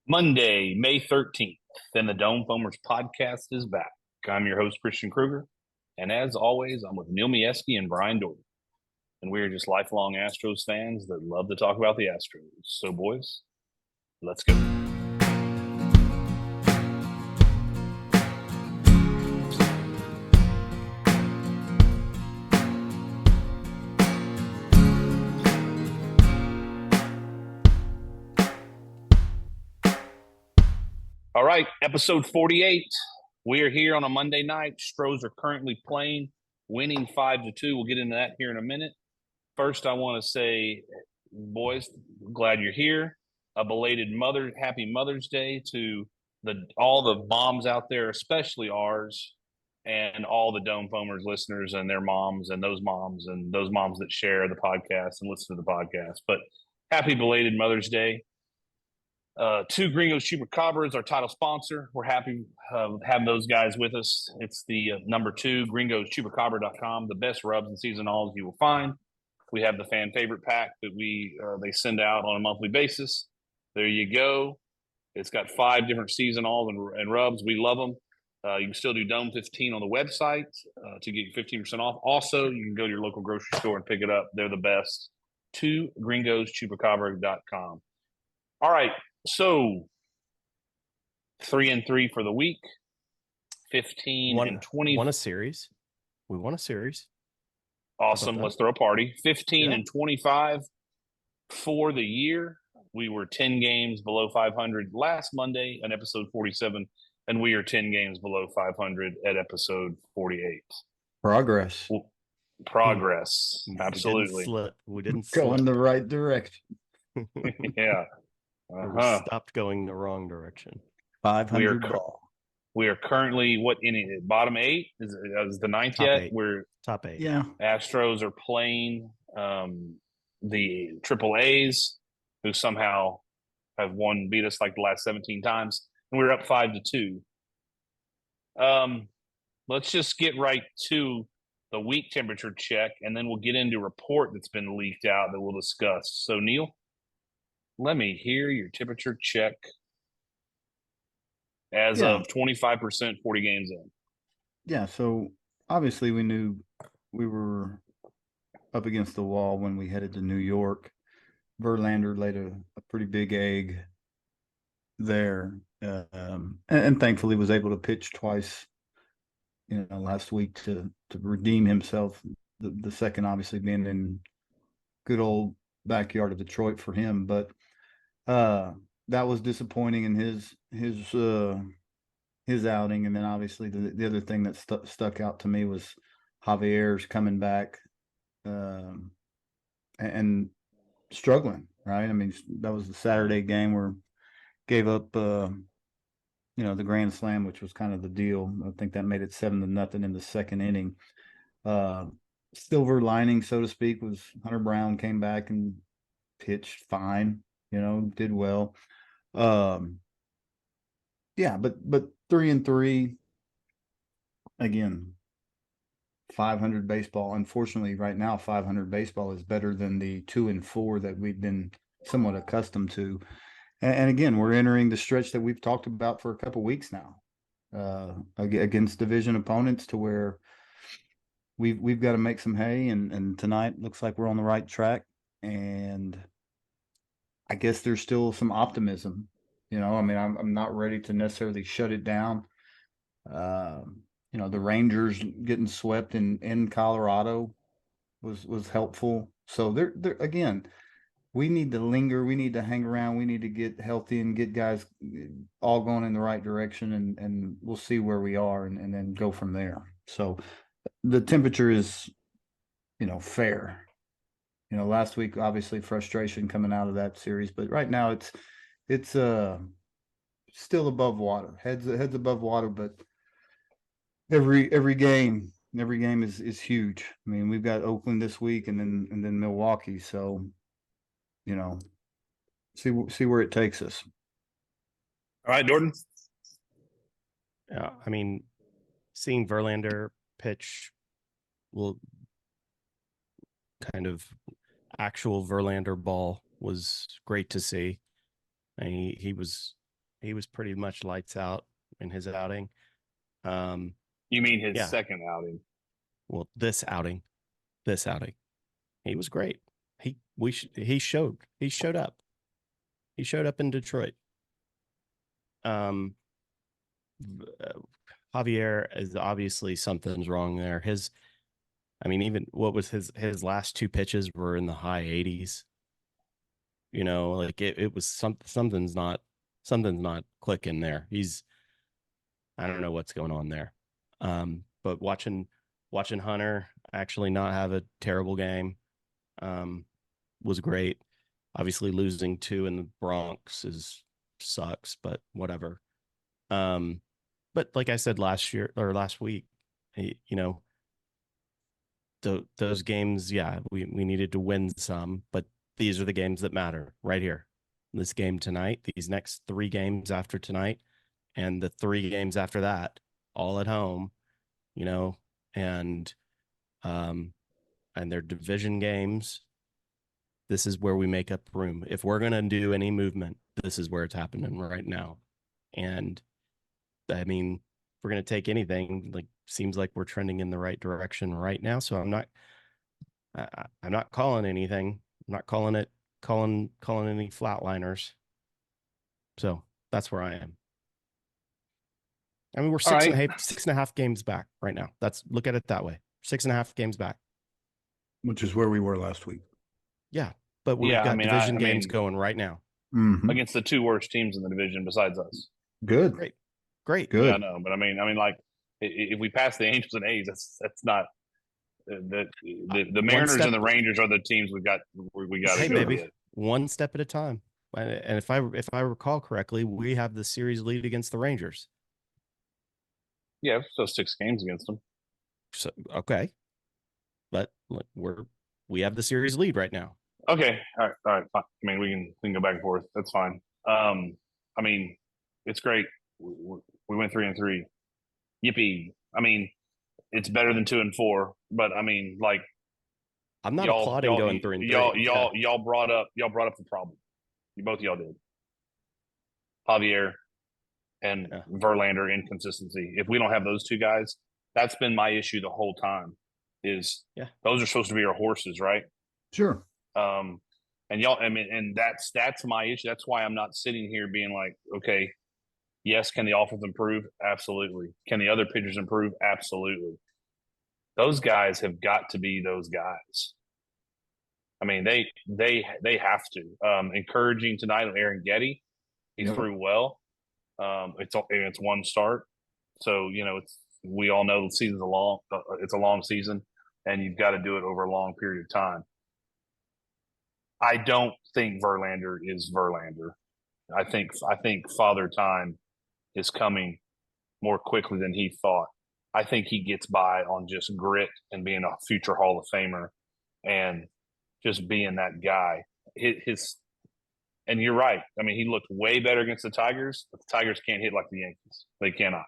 Monday, May 13th, and the Dome Foamers podcast is back. I'm your host, Christian Kruger. And as always, I'm with Neil Mieski and Brian Doherty. And we are just lifelong Astros fans that love to talk about the Astros. So, boys, let's go. All right, episode 48. We are here on a Monday night. Stros are currently playing, winning 5-2. We'll get into that here in a minute. First, I want to say, boys, glad you're here. A belated happy Mother's Day to all the moms out there, especially ours, and all the Dome Foamers listeners and their moms and those moms that share the podcast and listen to the podcast. But happy belated Mother's Day. Two Gringos Chupacabras, our title sponsor. We're happy having those guys with us. It's the number 2, gringoschupacabra.com, the best rubs and seasonals you will find. We have the fan favorite pack that they send out on a monthly basis. There you go. It's got 5 different seasonals and rubs. We love them. You can still do Dome 15 on the website to get you 15% off. Also, you can go to your local grocery store and pick it up. They're the best. To gringoschupacabra.com. All right. So 3-3 for the week, 15-20. Won a series. We won a series. Awesome. Let's throw a party. 15-25 for the year. We were 10 games below 500 last Monday on episode 47, and we are 10 games below 500 at episode 48. Progress. Progress. Absolutely. We didn't go in the right direction. Yeah. We stopped going the wrong direction. 500 ball. We are currently what inning? Bottom 8 is the ninth Top yet? 8. We're top 8. Yeah. Astros are playing the Triple A's, who somehow have beat us like the last 17 times, and we're up 5-2. Let's just get right to the week temperature check, and then we'll get into a report that's been leaked out that we'll discuss. So, Neil, let me hear your temperature check as of 25%, 40 games in. Yeah, so obviously we knew we were up against the wall when we headed to New York. Verlander laid a pretty big egg there, and thankfully was able to pitch twice, last week to redeem himself. The second obviously being in good old backyard of Detroit for him, but that was disappointing in his outing. And then obviously the other thing that stuck out to me was Javier's coming back and struggling, right? I mean, that was the Saturday game where gave up the grand slam, which was kind of the deal. I think that made it 7-0 in the second inning. Silver lining, so to speak, was Hunter Brown came back and pitched fine, did well. Yeah, but 3-3 again, 500 baseball. Unfortunately, right now 500 baseball is better than the 2-4 that we've been somewhat accustomed to. And again, we're entering the stretch that we've talked about for a couple of weeks now, against division opponents, to where we've got to make some hay. And tonight looks like we're on the right track. And I guess there's still some optimism. I mean, I'm not ready to necessarily shut it down. The Rangers getting swept in Colorado was helpful. So there again, we need to linger. We need to hang around. We need to get healthy and get guys all going in the right direction, and we'll see where we are and then go from there. So the temperature is, fair. Last week, obviously frustration coming out of that series, but right now it's still above water, heads above water, but every game is huge. I mean, we've got Oakland this week and then Milwaukee, so see where it takes us. All right, Jordan. Yeah, I mean, seeing Verlander pitch will kind of actual Verlander ball was great to see. And he was He was pretty much lights out in his outing. You mean his Yeah. second outing? Well, this outing, he was great. He showed up. He showed up in Detroit. Um, Javier is obviously something's wrong there. Even what was his last two pitches were in the high 80s. Like it was something's not clicking there. I don't know what's going on there. But watching Hunter actually not have a terrible game was great. Obviously losing two in the Bronx sucks, but whatever. But like I said last week, those games, yeah, we needed to win some, but these are the games that matter right here. This game tonight, these next three games after tonight, and the three games after that, all at home, and their division games. This is where we make up room. If we're going to do any movement, this is where it's happening right now. And I mean, if we're going to take anything, like seems like we're trending in the right direction right now. So I'm not calling anything. I'm not calling any flatliners. So that's where I am. I mean, we're six and a half games back right now. Look at it that way. 6.5 games back. Which is where we were last week. Yeah. But we've got division games going right now. Mm-hmm. Against the two worst teams in the division besides us. Good. Great. Good. Yeah, I know. But I mean, like if we pass the Angels and A's, that's not the Mariners and the Rangers are the teams we got. Hey, baby, one step at a time. And if I recall correctly, we have the series lead against the Rangers. Yeah, so 6 games against them. So okay, but we have the series lead right now. Okay, all right, fine. I mean, we can go back and forth. That's fine. I mean, it's great. We went 3-3. Yippee! I mean, it's better than 2-4. But I mean, like, I'm not applauding going 3-3. Y'all brought up the problem. Both of y'all did. Javier and Verlander inconsistency. If we don't have those two guys, that's been my issue the whole time. Those are supposed to be our horses, right? Sure. And y'all, I mean, and that's my issue. That's why I'm not sitting here being like, okay, yes, can the offense improve? Absolutely. Can the other pitchers improve? Absolutely. Those guys have got to be those guys. I mean, they have to. Encouraging tonight on Aaron Getty. He threw well. It's one start, so we all know the season's it's a long season, and you've got to do it over a long period of time. I don't think Verlander is Verlander. I think Father Time is coming more quickly than he thought. I think he gets by on just grit and being a future Hall of Famer and just being that guy. And you're right. I mean, he looked way better against the Tigers, but the Tigers can't hit like the Yankees. They cannot.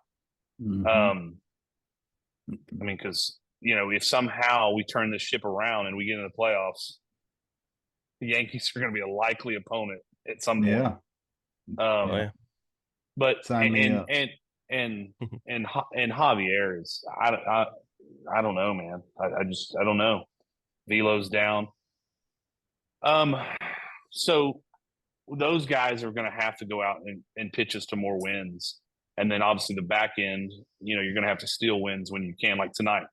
Mm-hmm. I mean, because, if somehow we turn this ship around and we get into the playoffs, the Yankees are going to be a likely opponent at some point. Yeah. But and Javier is I don't know, man. I don't know. Velo's down. So those guys are going to have to go out and pitch us to more wins. And then obviously the back end, you're going to have to steal wins when you can, like tonight.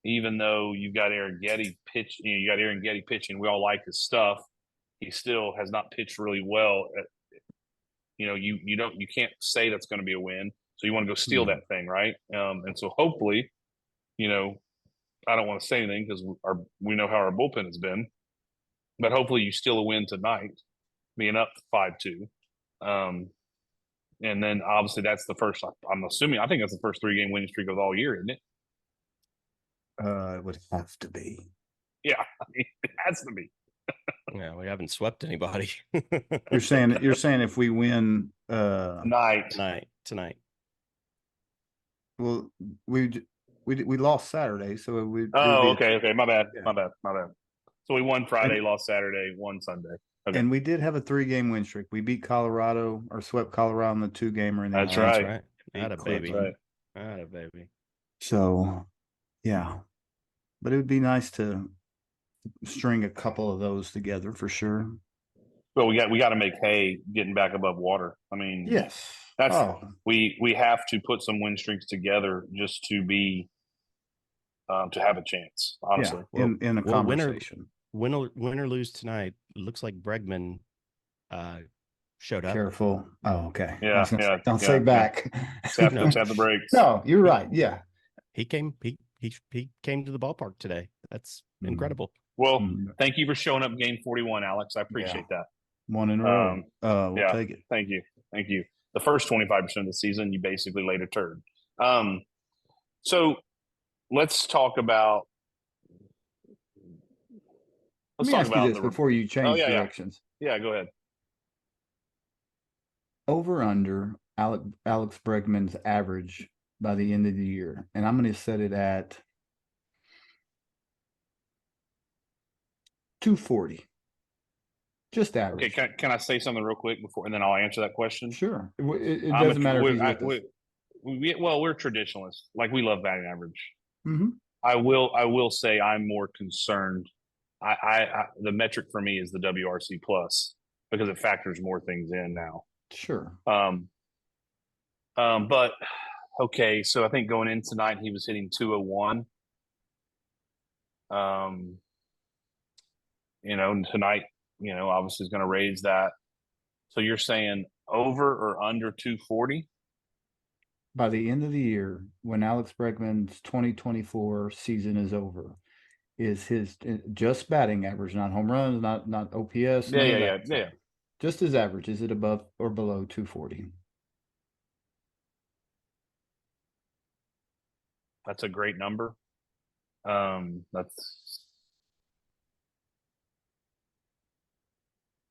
Even though you got Aaron Getty pitching, we all like his stuff. He still has not pitched really well. You can't say that's going to be a win. So you want to go steal that thing, right? And so hopefully, I don't want to say anything because we know how our bullpen has been, but hopefully you steal a win tonight, being up 5-2. And then obviously that's the first. I think that's the first 3-game winning streak of all year, isn't it? It would have to be. Yeah, it has to be. Yeah, we haven't swept anybody. You're saying if we win tonight. Well, we lost Saturday, so we. Okay. My bad. So we won Friday, lost Saturday, won Sunday. Okay. And we did have a 3-game win streak. We beat Colorado or swept Colorado in the 2-gamer. And then That's That's right. right. Not a baby. That's right. Not a baby. So, yeah. But it would be nice to string a couple of those together for sure. But we got to make hay getting back above water. I mean, Yes. that's we have to put some win streaks together just to be to have a chance. Honestly, in a conversation. Win or lose tonight. It looks like Bregman showed up. Careful. Oh, okay. Yeah, Don't say back. Tap the brakes. No, you're right. Yeah. He came to the ballpark today. That's incredible. Well, thank you for showing up game 41, Alex. I appreciate that. 1 in a row. We'll take it. Thank you. The first 25% of the season, you basically laid a turd. So let's talk about. Let me ask you this before you change directions. Yeah, go ahead. Over under Alex Bregman's average by the end of the year, and I'm going to set it at 240. Just average. Okay, can I say something real quick before, and then I'll answer that question? Sure. It doesn't matter if he's with us. We're traditionalists. Like, we love batting average. Mm-hmm. I will say I'm more concerned. The metric for me is the WRC plus because it factors more things in now. Sure. But okay, so I think going in tonight he was hitting 201. Tonight, obviously is going to raise that. So you're saying over or under 240? By the end of the year, when Alex Bregman's 2024 season is over, is his just batting average, not home runs, not OPS? Yeah. Just his average, is it above or below 240? That's a great number.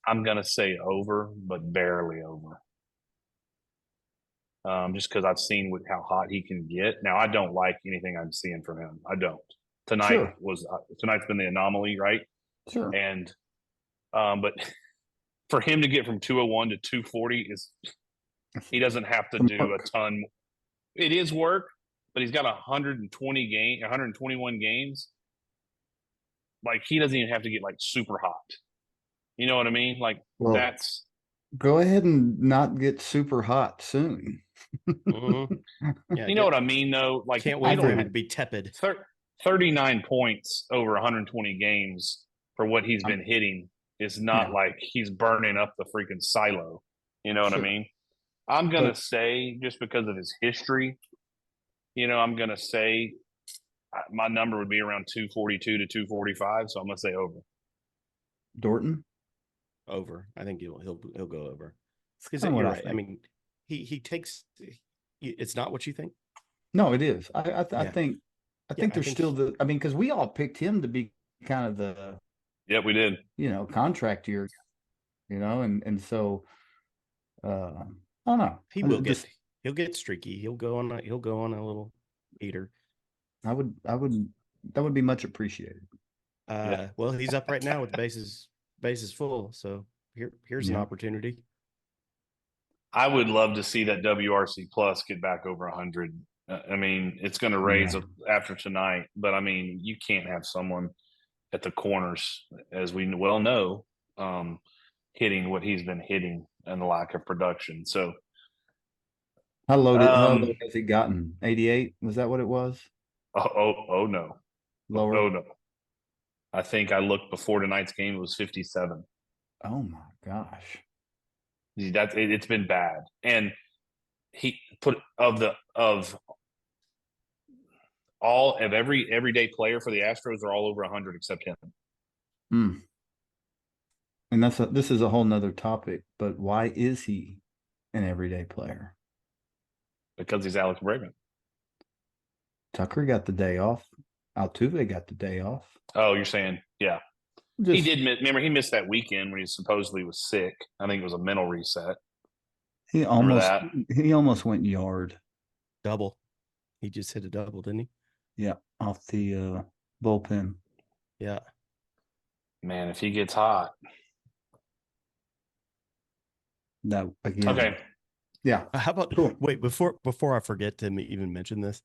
I'm going to say over, but barely over. Just because I've seen how hot he can get. Now, I don't like anything I'm seeing from him. I don't. Tonight's been the anomaly, right? Sure. And but for him to get from 201 to 240 he doesn't have to do a ton. It is work, but he's got 121 games. Like, he doesn't even have to get like super hot. You know what I mean? Like, that's. Go ahead and not get super hot soon. Mm-hmm. Yeah, you know what I mean, though? Like, can't wait for him to be tepid. 39 points over 120 games for what he's been hitting is not like he's burning up the freaking silo. You know what I mean? I'm going to say, just because of his history, I'm going to say my number would be around 242 to 245. So I'm going to say over. Dorton? Over. I think he'll go over. Because you're right. I mean, he takes. It's not what you think. No, it is. I think there's still because we all picked him to be kind of the. Yeah, we did. Contract year. And so. I don't know. He'll get streaky. He'll go on a little heater. That would be much appreciated. Well, he's up right now with the bases full. So here's an opportunity. I would love to see that WRC plus get back over 100. I mean, it's going to raise after tonight, but I mean, you can't have someone at the corners, as we well know, hitting what he's been hitting and the lack of production. So how low has he gotten? 88? Was that what it was? Oh no. Lower? Oh no. I think I looked before tonight's game, it was 57. Oh my gosh. It's been bad. And he put of every everyday player for the Astros are all over 100 except him. And this is a whole nother topic, but why is he an everyday player? Because he's Alex Bregman. Tucker got the day off. Altuve got the day off. Oh, you're saying, yeah. He did remember he missed that weekend when he supposedly was sick. I think it was a mental reset. He almost went yard. Double. He just hit a double, didn't he? Yeah, off the bullpen. Yeah. Man, if he gets hot. That again. Okay. Yeah. How about Cool. wait before I forget to even mention this?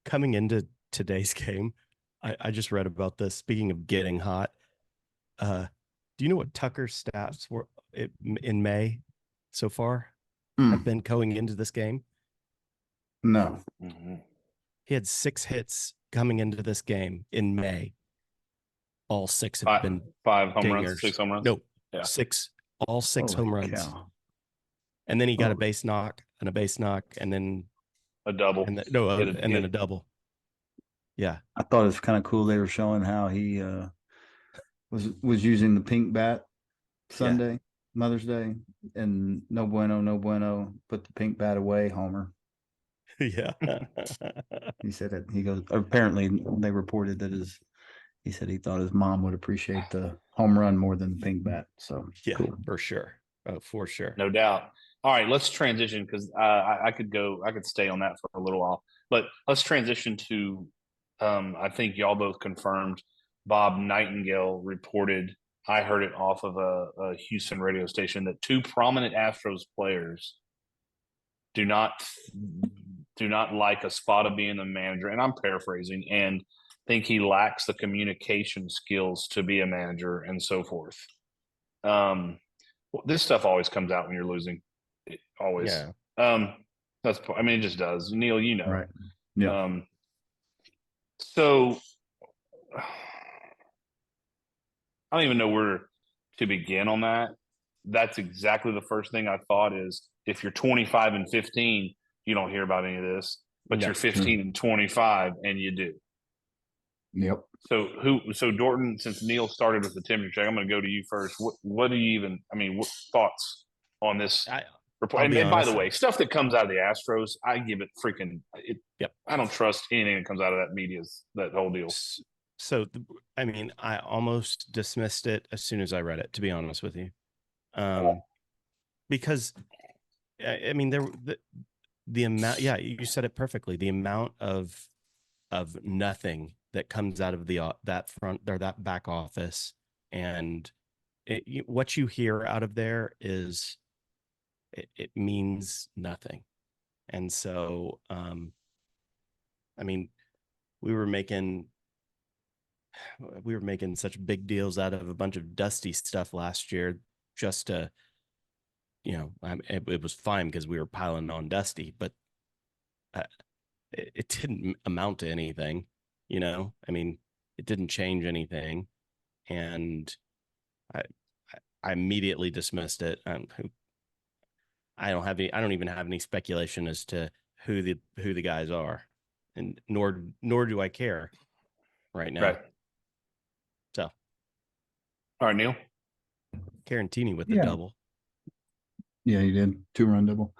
Coming into today's game, I just read about this. Speaking of getting hot, do you know what Tucker's stats were in May so far have been going into this game? No. Mm-hmm. He had 6 hits coming into this game in May. All 6 have been five home dingers. runs, 6 home runs. No, Yeah. 6, all 6 Holy home runs. cow. And then he got a Holy- base knock and a base knock, and then A double. and then a double. Yeah. I thought it was kind of cool. They were showing how he was using the pink bat Sunday, Mother's Day, and no bueno, no bueno. Put the pink bat away, Homer. Yeah. He said it. He goes. Apparently, they reported that he said he thought his mom would appreciate the home run more than the pink bat. So Yeah, cool. for sure. Oh, for sure. No doubt. All right, let's transition because I could stay on that for a little while, but let's transition to. I think y'all both confirmed. Bob Nightingale reported. I heard it off of a Houston radio station that 2 prominent Astros players do not like Espada being the manager, and I'm paraphrasing, and think he lacks the communication skills to be a manager and so forth. This stuff always comes out when you're losing. It always. Yeah. It just does. Neil, you know. Right. Yeah. So I don't even know where to begin on that. That's exactly the first thing I thought is if you're 25 and 15, you don't hear about any of this, but No. you're 15 and 25 and you do. Yep. So Dorton, since Neil started with the temperature check, I'm going to go to you first. What do you even, what thoughts on this report? And by the way, stuff that comes out of the Astros, I give it freaking, I don't trust anything that comes out of that media's, that whole deal. So, I almost dismissed it as soon as I read it, to be honest with you. Because, the amount, you said it perfectly. The amount of nothing that comes out of that front or that back office, and what you hear out of there is it means nothing. And so, we were making such big deals out of a bunch of dusty stuff last year just to, it was fine because we were piling on dusty, but it didn't amount to anything, it didn't change anything. And I immediately dismissed it. I don't even have any speculation as to who the guys are, and nor do I care right now. Right. So, all right, Neil. Carantini with the double. Yeah, he did 2-run double.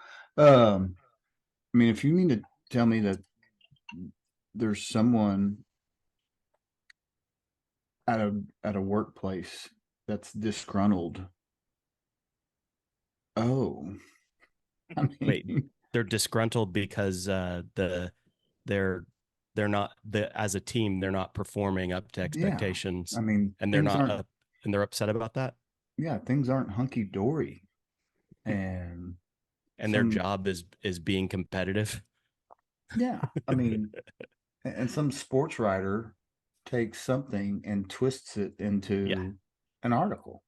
If you mean to tell me that there's someone at a workplace that's disgruntled. Oh, wait, they're disgruntled because they're not as a team, they're not performing up to expectations. Yeah. And they're not and they're upset about that. Yeah, things aren't hunky dory, and their job is being competitive. Yeah, and some sports writer takes something and twists it into an article.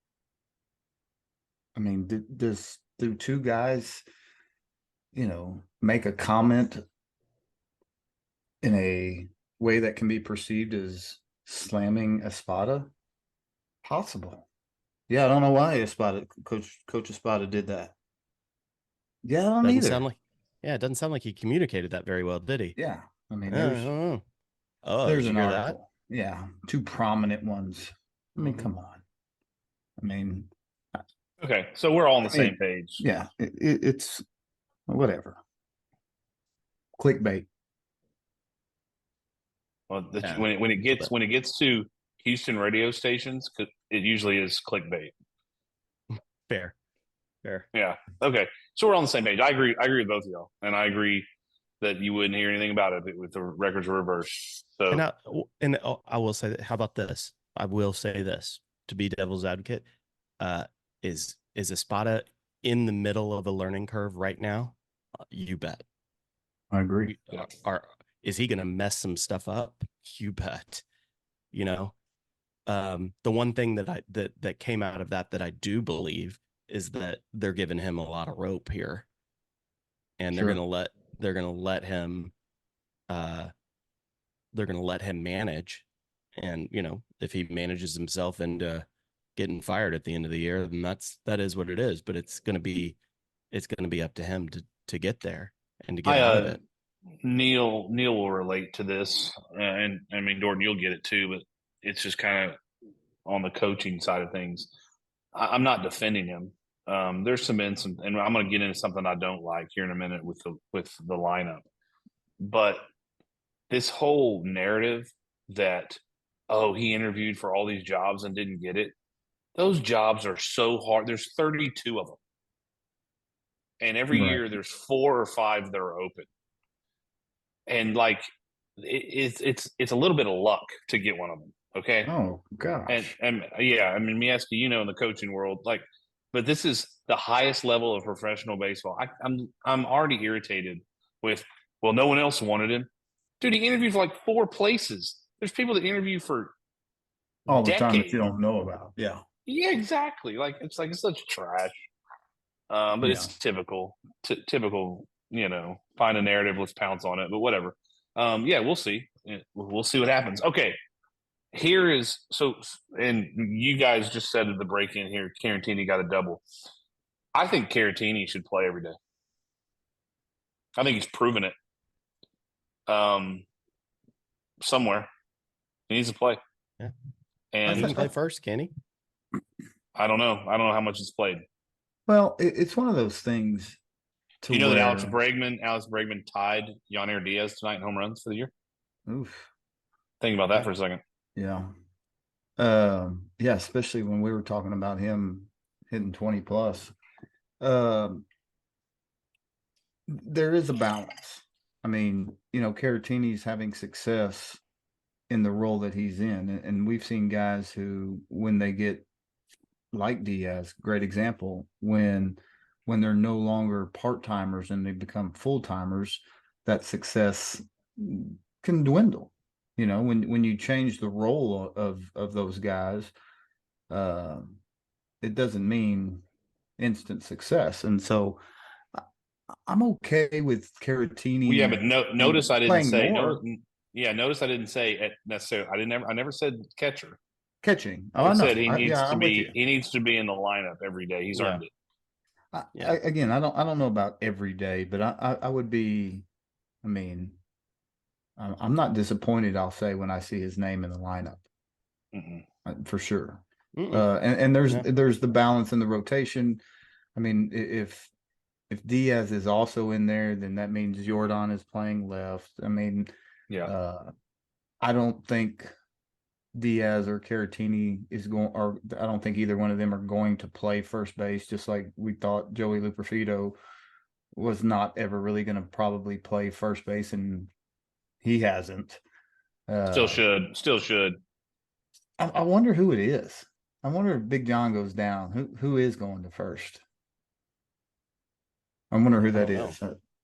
Do 2 guys, make a comment in a way that can be perceived as slamming Espada? Possible. Yeah, I don't know why Coach Espada did that. Yeah, I don't either. It doesn't sound like he communicated that very well, did he? Yeah, there's an article. That? Yeah, 2 prominent ones. Come on. Okay, so we're all on the same page. Yeah, it's whatever. Clickbait. Well, when it gets to Houston radio stations, it usually is clickbait. Fair. Yeah. Okay. So we're on the same page. I agree with both of y'all, and I agree that you wouldn't hear anything about it if the records were reversed. So, I will say that. How about this? I will say this to be devil's advocate. Is Espada in the middle of a learning curve right now, you bet. I agree. Is he going to mess some stuff up? You bet. You know, the one thing that came out of that I do believe is that they're giving him a lot of rope here, and Sure. they're gonna let him manage. And if he manages himself into getting fired at the end of the year, then that is what it is. But it's gonna be up to him to get there and to get out of it. Neil will relate to this, and I mean Dorton, you'll get it too. But it's just kind of on the coaching side of things. I'm not defending him. There's some instances, and I'm going to get into something I don't like here in a minute with the lineup. But this whole narrative that he interviewed for all these jobs and didn't get it. Those jobs are so hard. There's 32 of them, and every year there's 4 or 5 that are open. And like it's a little bit of luck to get one of them. Okay. Oh gosh. And yeah, I mean, Mieski, in the coaching world, but this is the highest level of professional baseball. I'm already irritated with. Well, no one else wanted him, dude. He interviewed for like 4 places. There's people that interview for all the decades. time that you don't know about. Yeah. Yeah, exactly. It's such trash. But it's typical. Typical. Find a narrative, let's pounce on it. But whatever. Yeah, we'll see. We'll see what happens. Okay. Here is and you guys just said at the break in here, Caratini got a double. I think Caratini should play every day. I think he's proven it. Somewhere he needs to play. Yeah, and he can play first, can he? I don't know. I don't know how much he's played. Well, it's one of those things. Do you know that Alex Bregman tied Yonner Diaz tonight in home runs for the year? Oof. Think about that for a second. Yeah. Yeah, especially when we were talking about him hitting 20 plus. There is a balance. I mean, Caratini's having success in the role that he's in. And we've seen guys who, when they get like Diaz, great example, when they're no longer part-timers and they become full-timers, that success can dwindle. When you change the role of those guys, it doesn't mean instant success. And so I'm okay with Caratini. Well, yeah, but notice I didn't say more. Notice I didn't say necessarily. I never said catcher. Catching. I said he needs to be in the lineup every day. He's earned it. Again, I don't know about every day, but I would be. I mean, I'm not disappointed. I'll say when I see his name in the lineup, for sure. And there's the balance in the rotation. I mean, if Diaz is also in there, then that means Jordan is playing left. I mean, I don't think Diaz or Caratini is going, or I don't think either one of them are going to play first base, just like we thought Joey Luperfido was not ever really going to probably play first base, and he hasn't. Still should. I wonder who it is. I wonder if Big John goes down. Who is going to first? I wonder who that is.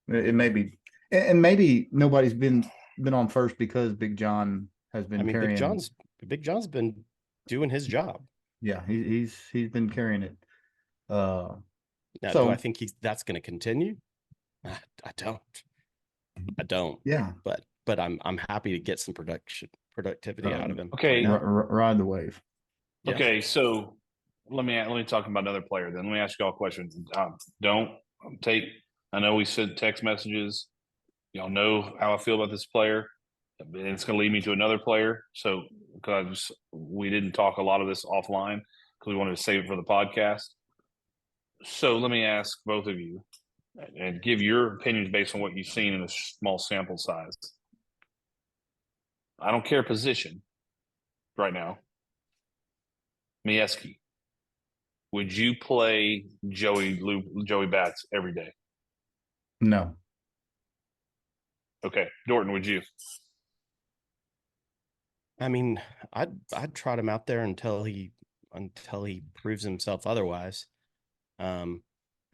It may be, and maybe nobody's been on first because Big John has been carrying. Big John's been doing his job. Yeah, he's been carrying it. Now, do I think that's going to continue? I don't. Yeah, but I'm happy to get some productivity out of him. Okay, ride the wave. Yeah. Okay, so let me talk about another player. Then let me ask you all questions. Don't take. I know we sent text messages. Y'all know how I feel about this player. And it's going to lead me to another player. So because we didn't talk a lot of this offline because we wanted to save it for the podcast. So let me ask both of you and give your opinions based on what you've seen in a small sample size. I don't care position right now. Mieski, would you play Joey Bats every day? No. Okay. Dorton, would you? I mean, I'd trot him out there until he proves himself otherwise.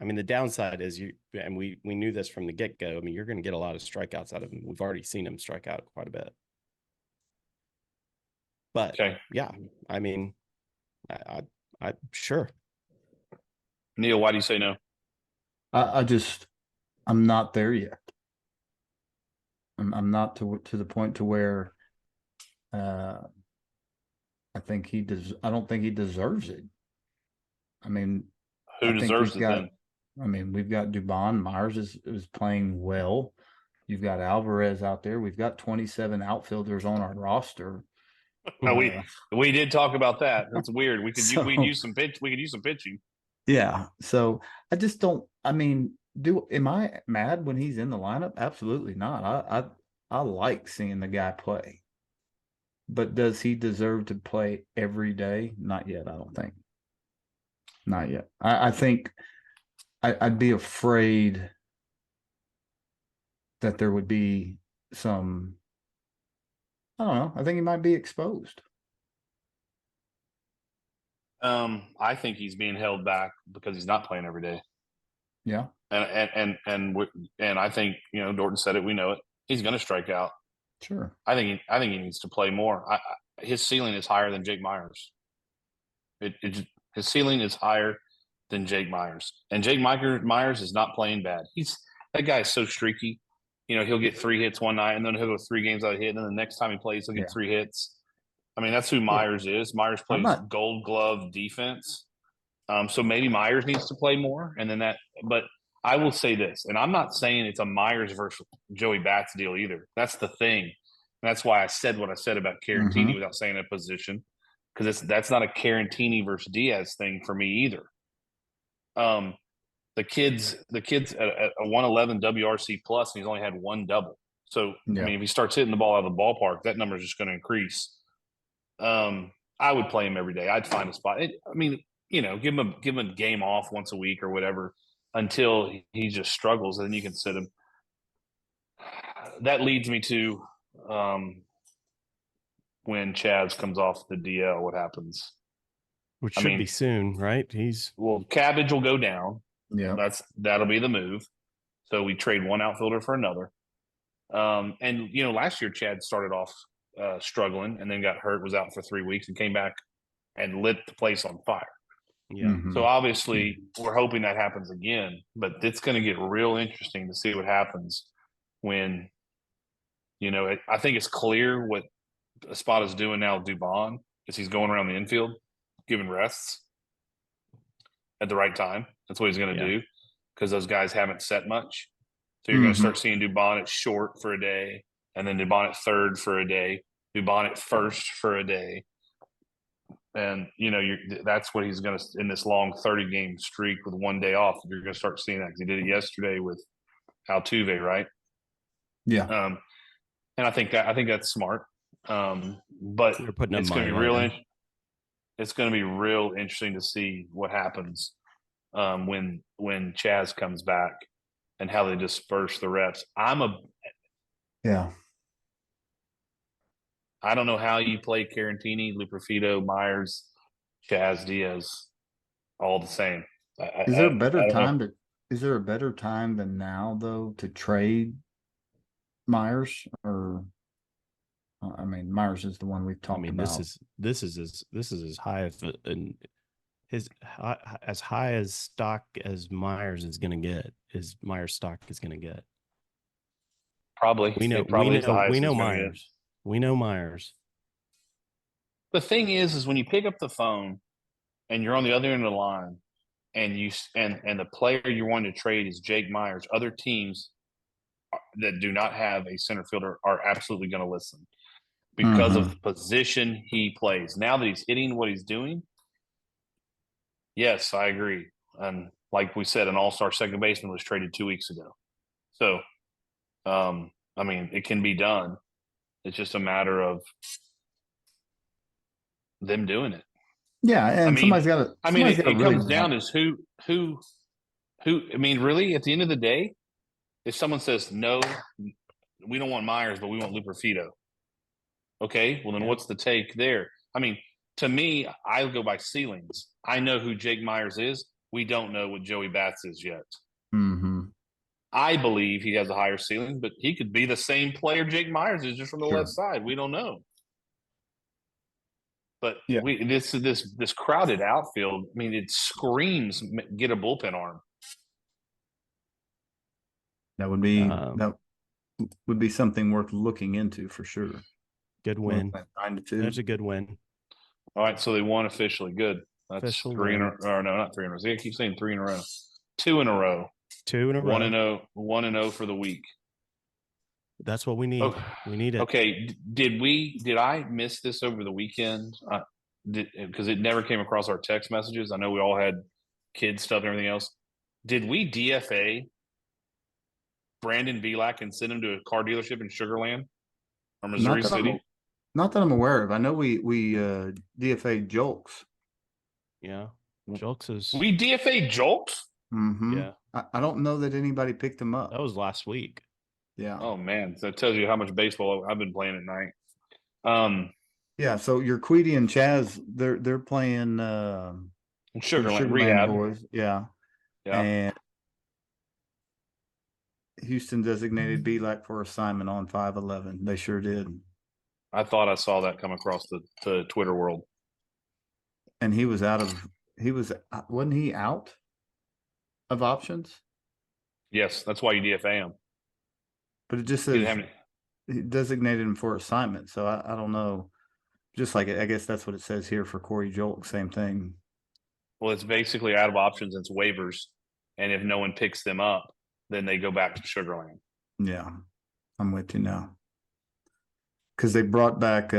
I mean, the downside is and we knew this from the get go. I mean, you're going to get a lot of strikeouts out of him. We've already seen him strike out quite a bit. But Okay. yeah, I mean, I sure. Neil, why do you say no? I'm not there yet. I'm not to the point to where uh, I think he does. I don't think he deserves it. I mean, I Who think deserves it then? we've got Dubon. Myers is playing well. You've got Alvarez out there. We've got 27 outfielders on our roster. Oh, we did talk about that. That's weird. We could So- use some pitch. We could use some pitching. Yeah. So I just don't. I mean, am I mad when he's in the lineup? Absolutely not. I like seeing the guy play. But does he deserve to play every day? Not yet. I don't think. Not yet. I think I'd be afraid that there would be some. I don't know. I think he might be exposed. I think he's being held back because he's not playing every day. Yeah. And I think Dorton said it. We know it. He's going to strike out. Sure. I think he needs to play more. His ceiling is higher than Jake Myers. His ceiling is higher than Jake Myers, and Jake Myers is not playing bad. That guy is so streaky. He'll get 3 hits one night, and then he'll go 3 games without a hit, and then the next time he plays, he'll get 3 hits. I mean, that's who Myers is. Myers plays Gold Glove defense. So maybe Myers needs to play more, and then but I will say this, and I'm not saying it's a Myers versus Joey Bats deal either. That's the thing. And that's why I said what I said about Carantini without saying a position, because that's not a Carantini versus Diaz thing for me either. The kid's at a 111 WRC plus, and he's only had 1 double. So I mean, if he starts hitting the ball out of the ballpark, that number is just going to increase. I would play him every day. I'd find a spot. Give him a game off once a week or whatever until he just struggles, and then you can sit him. That leads me to when Chaz comes off the DL, what happens? Which should be soon, right? Cabbage will go down. Yeah, that'll be the move. So we trade one outfielder for another. And last year Chad started off struggling and then got hurt, was out for 3 weeks, and came back and lit the place on fire. Yeah. So obviously we're hoping that happens again, but it's going to get real interesting to see what happens when, I think it's clear what Espada's doing now with Dubon is he's going around the infield, giving rests at the right time. That's what he's going to do because those guys haven't set much. So you're going to start seeing Dubon at short for a day, and then Dubon at third for a day, Dubon at first for a day. And, that's what he's going to, in this long 30-game streak with 1 day off, you're going to start seeing that because he did it yesterday with Altuve, right? Yeah. And I think that's smart. But it's going to be it's going to be real interesting to see what happens when Chaz comes back and how they disperse the reps. I don't know how you play Carantini, Luperfido, Myers, Chaz, Diaz, all the same. Is there a better time than now though to trade Myers? Or I mean, Myers is the one we've talked about. This is as high as high as stock as Myers is going to get. Myers stock is going to get. Probably. We know Myers. We know Myers. The thing is when you pick up the phone and you're on the other end of the line and the player you want to trade is Jake Myers, other teams that do not have a center fielder are absolutely going to listen because of the position he plays. Now that he's hitting what he's doing, yes, I agree. And like we said, an all-star second baseman was traded 2 weeks ago. So, I mean, it can be done. It's just a matter of them doing it. Yeah, and somebody's got to. I mean, it comes down as who. I mean, really, at the end of the day, if someone says no, we don't want Myers, but we want Luperfido. Okay, well then, what's the take there? I mean, to me, I go by ceilings. I know who Jake Myers is. we don't know what Joey Bats is yet. Mm-hmm. I believe he has a higher ceiling, but he could be the same player Jake Myers is, just from the Sure. left side. We don't know. But Yeah. this crowded outfield, I mean, it screams get a bullpen arm. That would be something worth looking into for sure. Good win. 9-2. That's a good win. All right, so they won officially. Good. That's Official three in a win. or no, not 3 in a row. See, I keep saying 3 in a row. 2 in a row. 2 in a row. 1-0. 1-0 for the week. That's what we need. Oh, we need it. Okay. Did I miss this over the weekend? Because it never came across our text messages. I know we all had kids stuff and everything else. Did we DFA Brandon Vilak and send him to a car dealership in Sugarland or Missouri City? Not that I'm aware of. I know we DFA Jolks. Yeah. Jolks is. We DFA Jolks? Mm-hmm. Yeah. I don't know that anybody picked him up. That was last week. Yeah. Oh man, so that tells you how much baseball I've been playing at night. Yeah. So your Queedy and Chaz, they're playing Sugarland rehab boys. Yeah. Yeah. And Houston designated Belak for assignment on 5/11. They sure did. I thought I saw that come across the Twitter world. And wasn't he out of options? Yes, that's why you DFA him. But it just He says didn't have any, he designated him for assignment. So I don't know. Just like I guess that's what it says here for Corey Jolt. Same thing. well, it's basically out of options. It's waivers, and if no one picks them up, then they go back to Sugarland. Yeah, I'm with you now. Because they brought back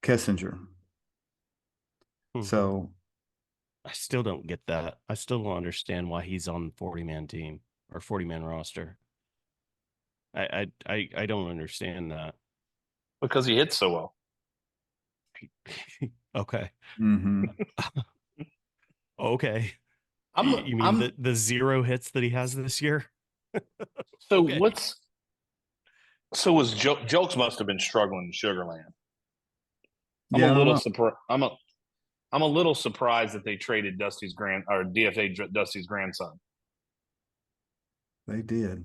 Kessinger. So I still don't get that. I still don't understand why he's on the 40-man team or 40-man roster. I don't understand that. Because he hits so well. Okay. Mm-hmm. Okay. You mean the 0 hits that he has this year? So okay. was Jokes must have been struggling in Sugarland. I'm a little surprised that they traded DFA Dusty's grandson. They did.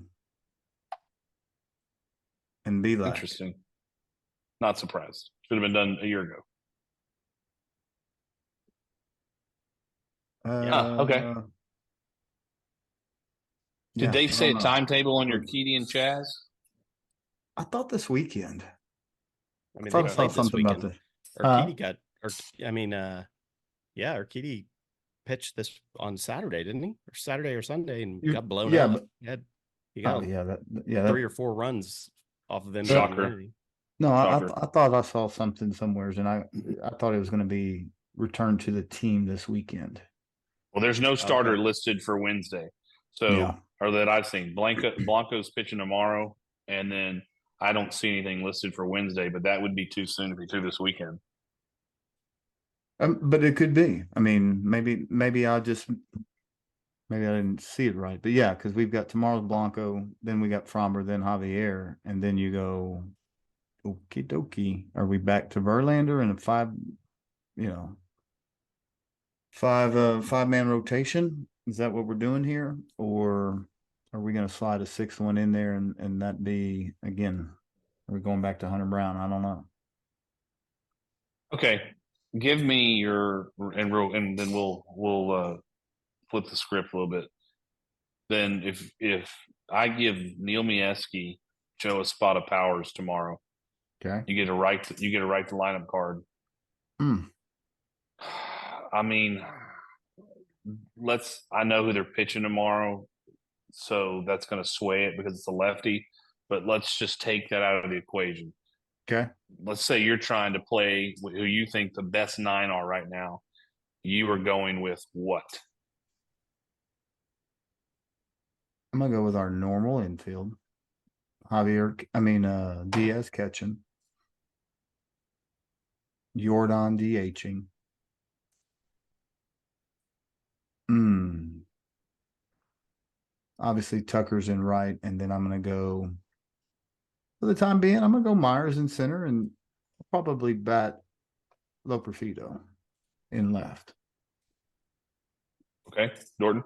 And be like Interesting. Not surprised. Should have been done a year ago. Okay. Did they say a timetable on your Keedy and Chaz? I thought this weekend. I mean, I they saw played this weekend. Urquidy pitched this on Saturday, didn't he? Or Saturday or Sunday, and got blown up. He got 3 or 4 runs off of him. Shocker. No, I thought I saw something somewhere, and I thought it was going to be returned to the team this weekend. Well, there's no starter listed for Wednesday. So, or that I've seen. Blanco's pitching tomorrow, and then I don't see anything listed for Wednesday, but that would be too soon if he threw this weekend. But it could be. I mean, maybe I didn't see it right. But yeah, because we've got tomorrow's Blanco, then we got Fromber, then Javier, and then you go, okie dokie. Are we back to Verlander and a 5-man rotation? Is that what we're doing here? Or are we going to slide a 6th one in there and that be, again, are we going back to Hunter Brown? I don't know. Okay. Give me your and then we'll flip the script a little bit. Then if I give Neil Mieski Joe Espada Powers tomorrow, okay, you get a right to lineup card. I mean, I know who they're pitching tomorrow, so that's going to sway it because it's a lefty. But let's just take that out of the equation. Okay. Let's say you're trying to play who you think the best 9 are right now. You are going with what? I'm going to go with our normal infield. Diaz catching. Jordan DHing. Obviously Tucker's in right, and then I'm going to go, for the time being, I'm going to go Myers in center and probably bat Loperfido in left. Okay, Dorton.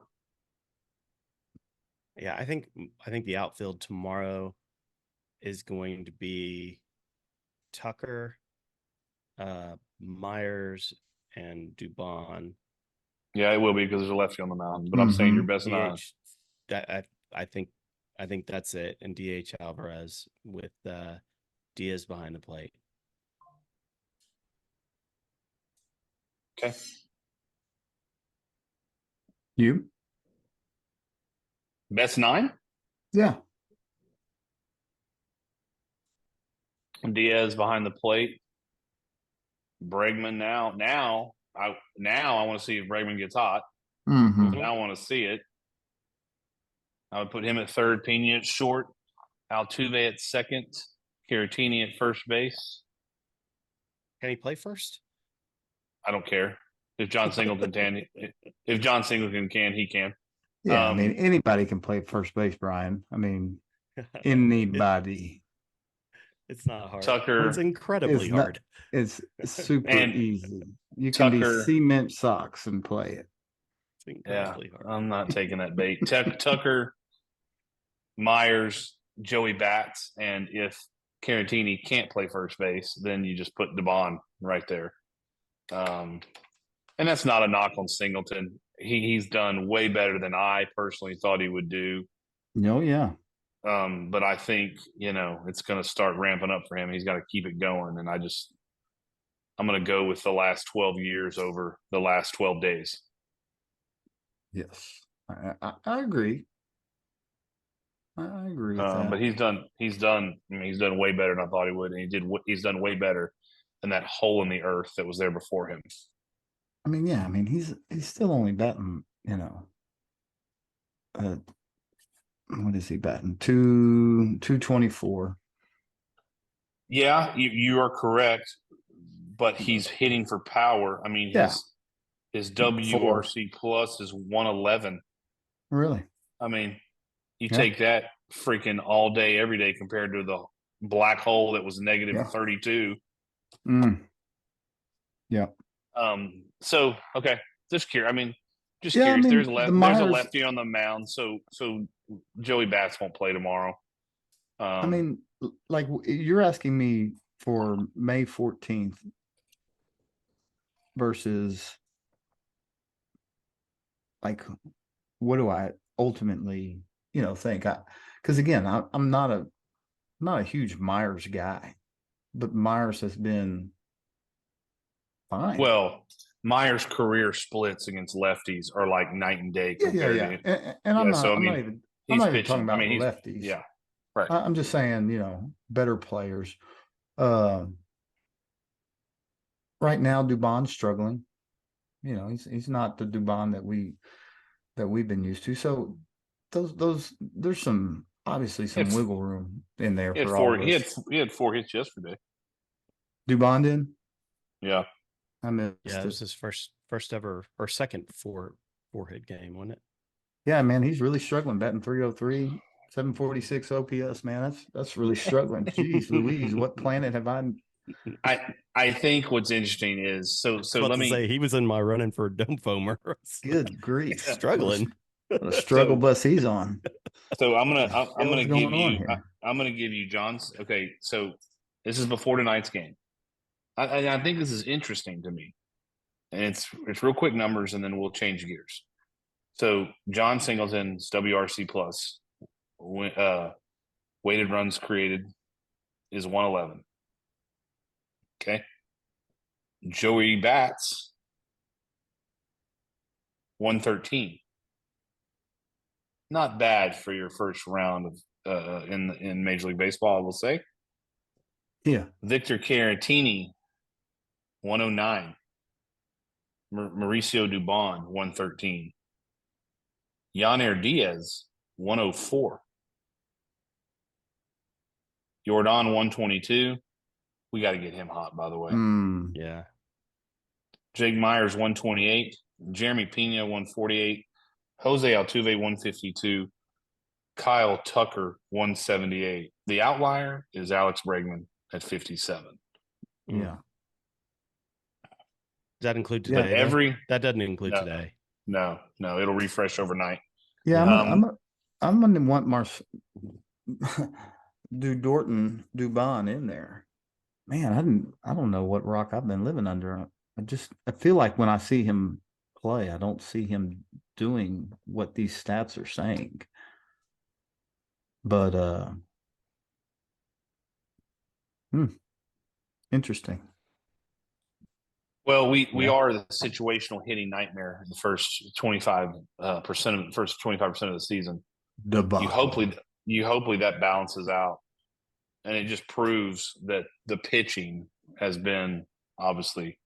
Yeah, I think the outfield tomorrow is going to be Tucker, Myers, and Dubon. Yeah, it will be because there's a lefty on the mound. But I'm saying your best nine. DH. That I think that's it. And DH Alvarez with Diaz behind the plate. Okay. You? Best nine? Yeah. Diaz behind the plate. Bregman now. Now I want to see if Bregman gets hot. Mm-hmm. Now I want to see it. I would put him at third, Pena at short, Altuve at second, Caratini at first base. Can he play first? I don't care. If John Singleton can, he can. Yeah, I mean, anybody can play first base, Brian. I mean, anybody. It's not hard. Tucker. It's incredibly hard. It's super easy. You Tucker, can be cement socks and play it. It's incredibly hard. I'm not taking that bait. Tucker, Myers, Joey Bats, and if Caratini can't play first base, then you just put Dubon right there. And that's not a knock on Singleton. He's done way better than I personally thought he would do. Oh, yeah. But I think, it's going to start ramping up for him. He's got to keep it going. And I'm going to go with the last 12 years over the last 12 days. Yes, I agree. I agree with that. But he's done way better than I thought he would. And he's done way better than that hole in the earth that was there before him. I mean, yeah, he's still only batting, what is he batting? 224. Yeah, you are correct, but he's hitting for power. I mean, his WRC plus is 111. Really? I mean, you take that freaking all day, every day compared to the black hole that was negative 32. Yeah. So okay, just curious. Curious. There's a lefty on the mound, so Joey Bats won't play tomorrow. Like you're asking me for May 14th versus like, what do I ultimately, think? Because again, I'm not a huge Myers guy, but Myers has been fine. Well, Myers' career splits against lefties are like night and day compared to him. And I'm not even talking about lefties. Yeah, right. I'm just saying, better players. Right now, Dubon's struggling. He's not the Dubon that we've been used to. So those there's obviously some wiggle room in there for all of us. He had 4 hits yesterday. Dubon did? Yeah. I missed it was his first ever or second four-hit game, wasn't it? Yeah, man, he's really struggling, batting 303, 746 OPS, man. That's really struggling. Jeez Louise, what planet have I think what's interesting is so let me say he was in my running for a dome foamer. Good grief. Struggling. What a struggle bus he's on. So I'm gonna give you John's. Okay, so this is before tonight's game. I think this is interesting to me, and it's real quick numbers, and then we'll change gears. So John Singleton's WRC plus weighted runs created is 111. Okay, Joey Bats 113. Not bad for your first round of in Major League Baseball, I will say. Yeah. Victor Caratini 109. Mauricio Dubon 113. Yanair Diaz 104. Jordan 122. We got to get him hot, by the way. Yeah. Jake Myers 128. Jeremy Pena 148. Jose Altuve 152. Kyle Tucker 178. The outlier is Alex Bregman at 57. Yeah. Does that include today? Yeah, that doesn't include today. No, it'll refresh overnight. Yeah, Um, I'm gonna want Dubon in there. Man, I don't know what rock I've been living under. I feel like when I see him play, I don't see him doing what these stats are saying. But interesting. Well, we Yeah. are the situational hitting nightmare in the first 25% of the season. Debacle. You hopefully that balances out, and it just proves that the pitching has been obviously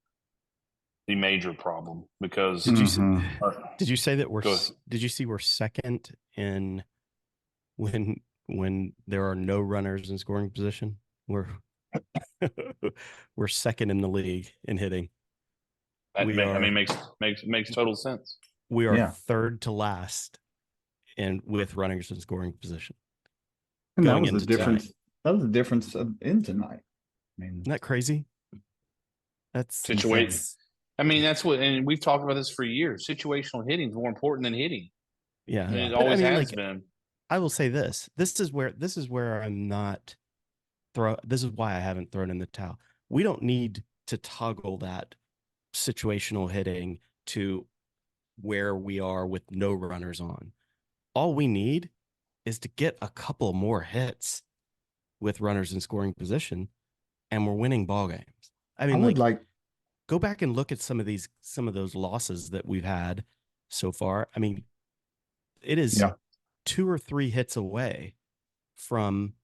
the major problem because Did you see, Mhm. did you say that Go- did you see we're second in when there are no runners in scoring position? We're we're second in the league in hitting. We I are mean makes total sense. we are Yeah. third to last and with runners in scoring position. And that Going was the into tonight. difference. That was the difference in tonight. I mean, Isn't that crazy? That's Situate. that's I mean that's what, and we've talked about this for years. Situational hitting is more important than hitting, yeah. and it But I always mean, has like, been. I will say this. This is where I'm not this is why I haven't thrown in the towel. We don't need to toggle that situational hitting to where we are with no runners on. All we need is to get a couple more hits with runners in scoring position, and we're winning ball games. I I mean, would like, like. go back and look at some of those losses that we've had so far. I mean, it is Yeah. 2 or 3 hits away from,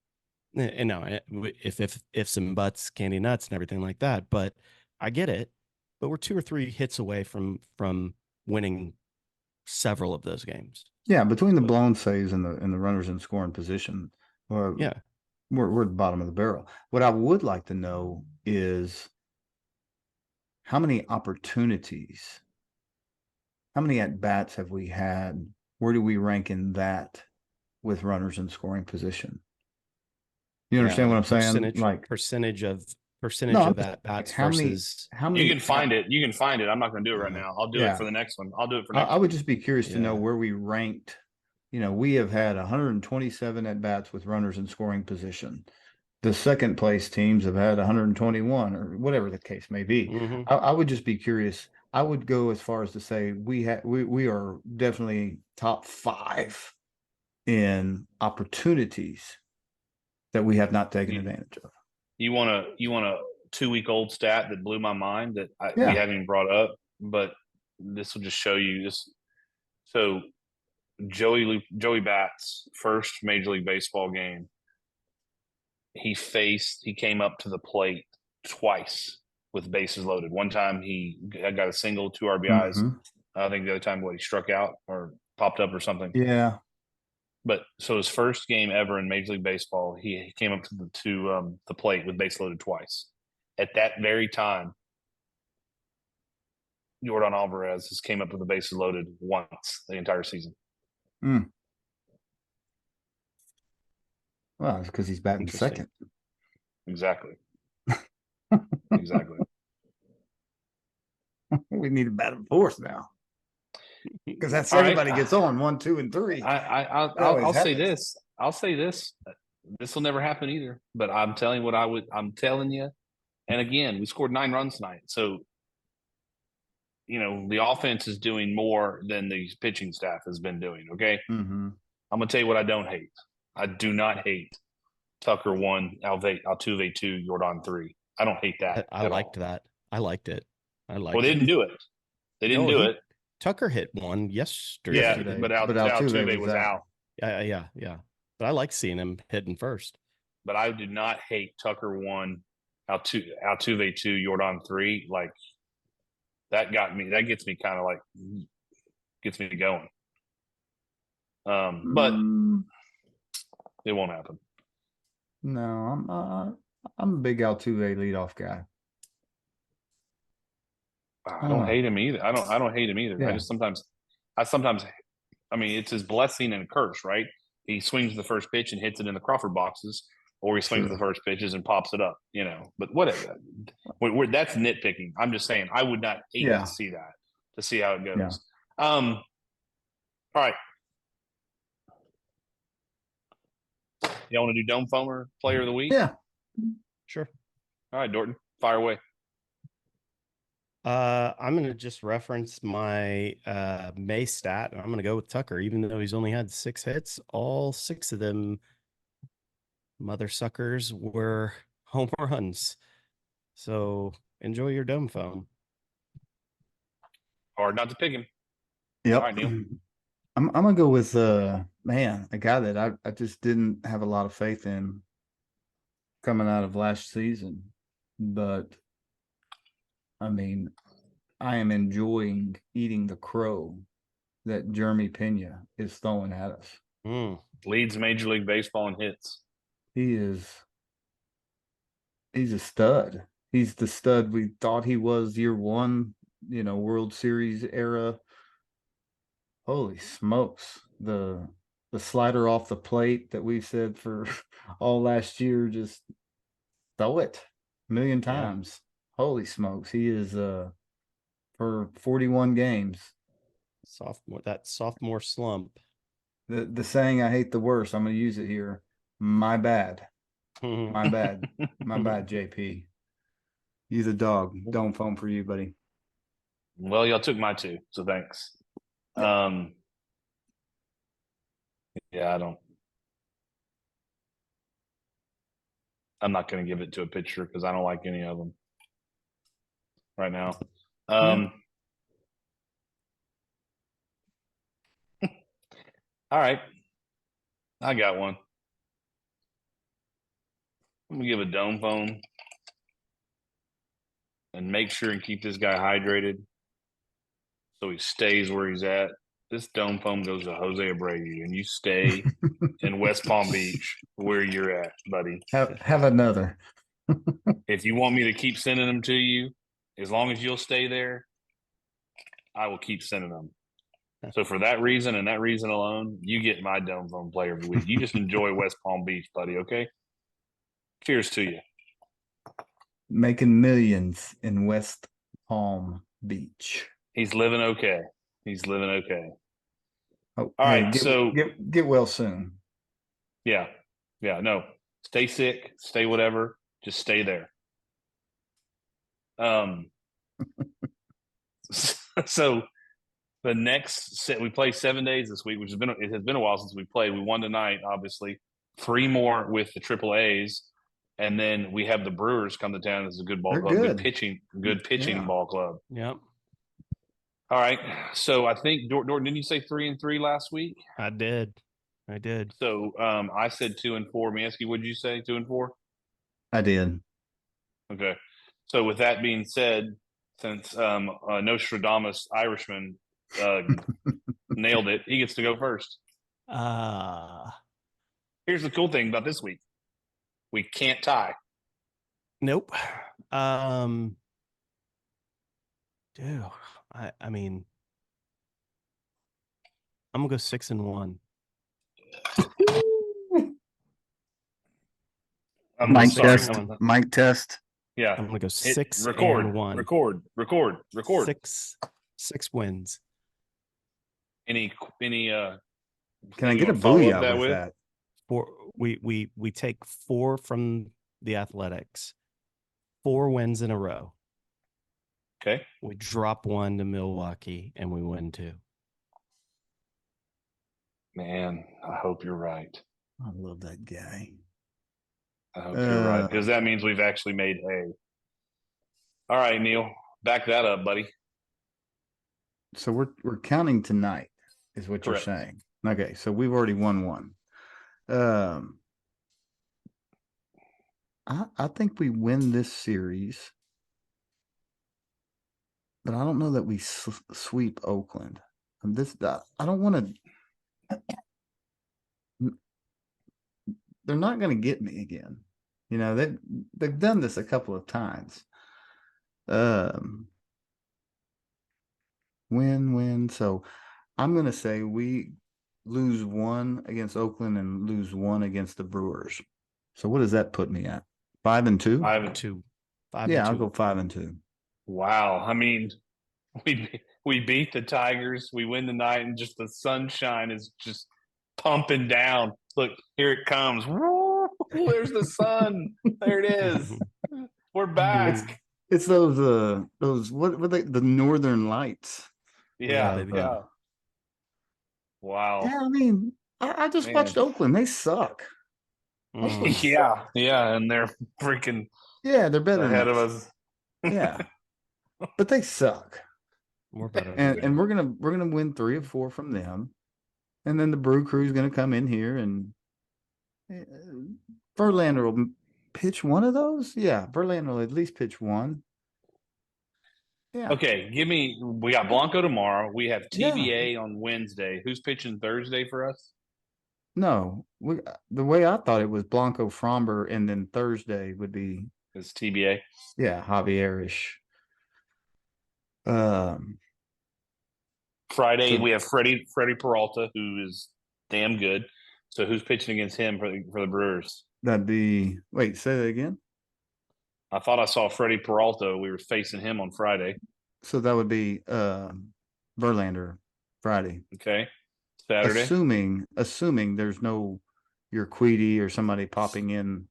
you know, if ifs and buts, candy nuts, and everything like that. But I get it. But we're 2 or 3 hits away from winning several of those games. Yeah, between the blown saves and the runners in scoring position, Yeah. we're at the bottom of the barrel. What I would like to know is how many opportunities, how many at bats have we had? Where do we rank in that with runners in scoring position? You understand what I'm saying? Like, Percentage no, I'm of just at like bats how many, versus how You many? can find it. You can find it. I'm not going to do it right now. I'll do it Yeah, for the next one. I'll do it for I next. would just be curious to know Yeah. where we ranked. You know, we have had 127 at bats with runners in scoring position. The second place teams have had 121 or whatever the case may be. Mm-hmm. I would just be curious. I would go as far as to say we are definitely top 5 in opportunities that we have not taken You, advantage of. you want a 2-week old stat that blew my mind that we Yeah. haven't even brought up, but this will just show you this. So Joey Bats' first Major League Baseball game, he came up to the plate twice with bases loaded. One time he got a single, 2 RBIs. Mhm. I think the other time he struck out or popped up or something. Yeah. But so his first game ever in Major League Baseball, he came up to the plate with base loaded twice. At that very time, Jordan Alvarez has came up with the bases loaded once the entire season. Mm. Well, it's because he's batting Interesting. second. Exactly. Exactly. We need to bat him fourth now because that's All right. everybody gets on 1, 2, and 3. I'll say this. I'll say this. This will never happen either. But I'm telling you what I'm telling you. And again, we scored 9 runs tonight. So, you know, the offense is doing more than the pitching staff has been doing. Okay. Mm-hmm. I'm gonna tell you what I don't hate. I do not hate Tucker 1, Altuve 2, Jordan 3. I don't hate that. I liked that. I liked it. Well, they didn't do it. They didn't do it. Tucker hit one yesterday. Yeah, Yesterday, but but Altuve was out. Yeah. But I like seeing him hitting first. But I did not hate Tucker 1, Altuve 2, Jordan 3. Like that gets me kind of like gets me going. But it won't happen. No, I'm a big Altuve leadoff guy. I don't hate him either. I don't hate him either. Yeah. I mean, it's his blessing and curse, right? He swings the first pitch and hits it in the Crawford boxes, or he swings the first pitches and pops it up, you know. But whatever. That's nitpicking. I'm just saying I would not hate to see that, to see how it goes. Yeah. All right. Y'all want to do Dome Foamer Player of the Week? Yeah. Sure. All right, Dorton, fire away. I'm gonna just reference my May stat, and I'm gonna go with Tucker, even though he's only had 6 hits. All 6 of them mother suckers were home runs. So enjoy your dome phone. Hard not to pick him. Yep. All right, Neil. I'm gonna go with a guy that I just didn't have a lot of faith in coming out of last season. But I mean, I am enjoying eating the crow that Jeremy Pena is throwing at us. Leads Major League Baseball in hits. He's a stud. He's the stud we thought he was year one, World Series era. Holy smokes. The slider off the plate that we said for all last year, just throw it a million times. Yeah. Holy smokes. He is for 41 games. Sophomore slump. The saying I hate the worst, I'm gonna use it here. My bad. My bad. My bad, JP. You the dog. Don't phone for you, buddy. Well, y'all took my 2, so thanks. Yep. Yeah, I'm not going to give it to a pitcher because I don't like any of them right now. All right. I got one. I'm going to give a dome phone and make sure and keep this guy hydrated so he stays where he's at. This dome foam goes to Jose Abreu, and you stay in West Palm Beach where you're at, buddy. Have another. If you want me to keep sending them to you, as long as you'll stay there, I will keep sending them. So for that reason and that reason alone, you get my dome foam player of the week. You just enjoy West Palm Beach, buddy, okay? Cheers to you. Making millions in West Palm Beach. He's living okay. He's living okay. Oh, all right. So get well soon. Yeah. No. Stay sick. Stay whatever. Just stay there. So the next set, we play 7 days this week, which has been a while since we played. We won tonight, obviously. 3 more with the Triple A's, and then we have the Brewers come to town. This is a good ball club, good pitching ball club. Yep. All right. So I think Dorton, didn't you say 3-3 last week? I did. So I said 2-4. Mansky, what did you say? 2-4? I did. Okay. So with that being said, since Nostradamus Irishman nailed it, he gets to go first. Here's the cool thing about this week: we can't tie. Nope. Dude, I mean, I'm gonna go 6-1. Mic test. Yeah, I'm gonna go 6-1. Record. 6 wins. Any Can I get a booyah with that? We take 4 from the Athletics. 4 wins in a row. Okay. We drop 1 to Milwaukee and we win 2. Man, I hope you're right. I love that guy. I hope you're right, because that means we've actually made hay. All right, Neil, back that up, buddy. So we're counting tonight, is what Correct. You're saying. Okay, so we've already won 1. I think we win this series, but I don't know that we sweep Oakland. I don't want to. They're not going to get me again. They've done this a couple of times. Win. So I'm going to say we lose 1 against Oakland and lose 1 against the Brewers. So what does that put me at? 5-2? 5-2. Yeah, I'll go 5-2. Wow. I mean, we beat the Tigers. We win the night, and just the sunshine is just pumping down. Look, here it comes. Woo! There's the sun. There it is. We're back. It's those what they the Northern Lights. Yeah, baby. yeah. Wow. Yeah, I mean, I just Man. watched Oakland. They suck. Yeah, yeah, and they're freaking Yeah, they're better ahead than of us. us. Yeah, but they suck. We're better. And we're gonna win 3 or 4 from them, and then the Brew Crew's gonna come in here and Verlander will pitch one of those. Yeah, Verlander will at least pitch one. Yeah. Okay, we got Blanco tomorrow. We have Yeah. TBA on Wednesday. Who's pitching Thursday for us? No, the way I thought it was Blanco Fromber, and then Thursday would be It's TBA. yeah Javierish. Friday So- we have Freddie Peralta, who is damn good. So who's pitching against him for the Brewers? That'd be wait, say that again. I thought I saw Freddie Peralta. We were facing him on Friday. So that would be Verlander Friday. Okay, Saturday. Assuming there's no Urquidy or somebody popping in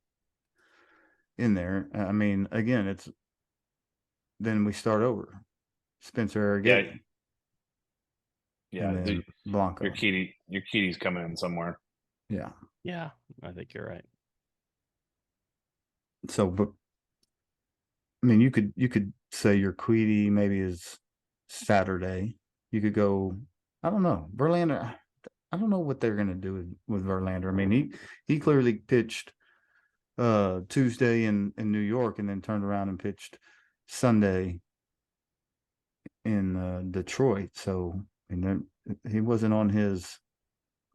there. I mean, again, then we start over. Spencer Arrighetti. Yeah, And then Blanco. Urquidy's coming in somewhere. Yeah. Yeah, I think you're right. So, but I mean, you could say Urquidy maybe is Saturday. You could go. I don't know. Verlander. I don't know what they're going to do with Verlander. I mean, he clearly pitched Tuesday in New York and then turned around and pitched Sunday in Detroit. So, I mean, he wasn't on his.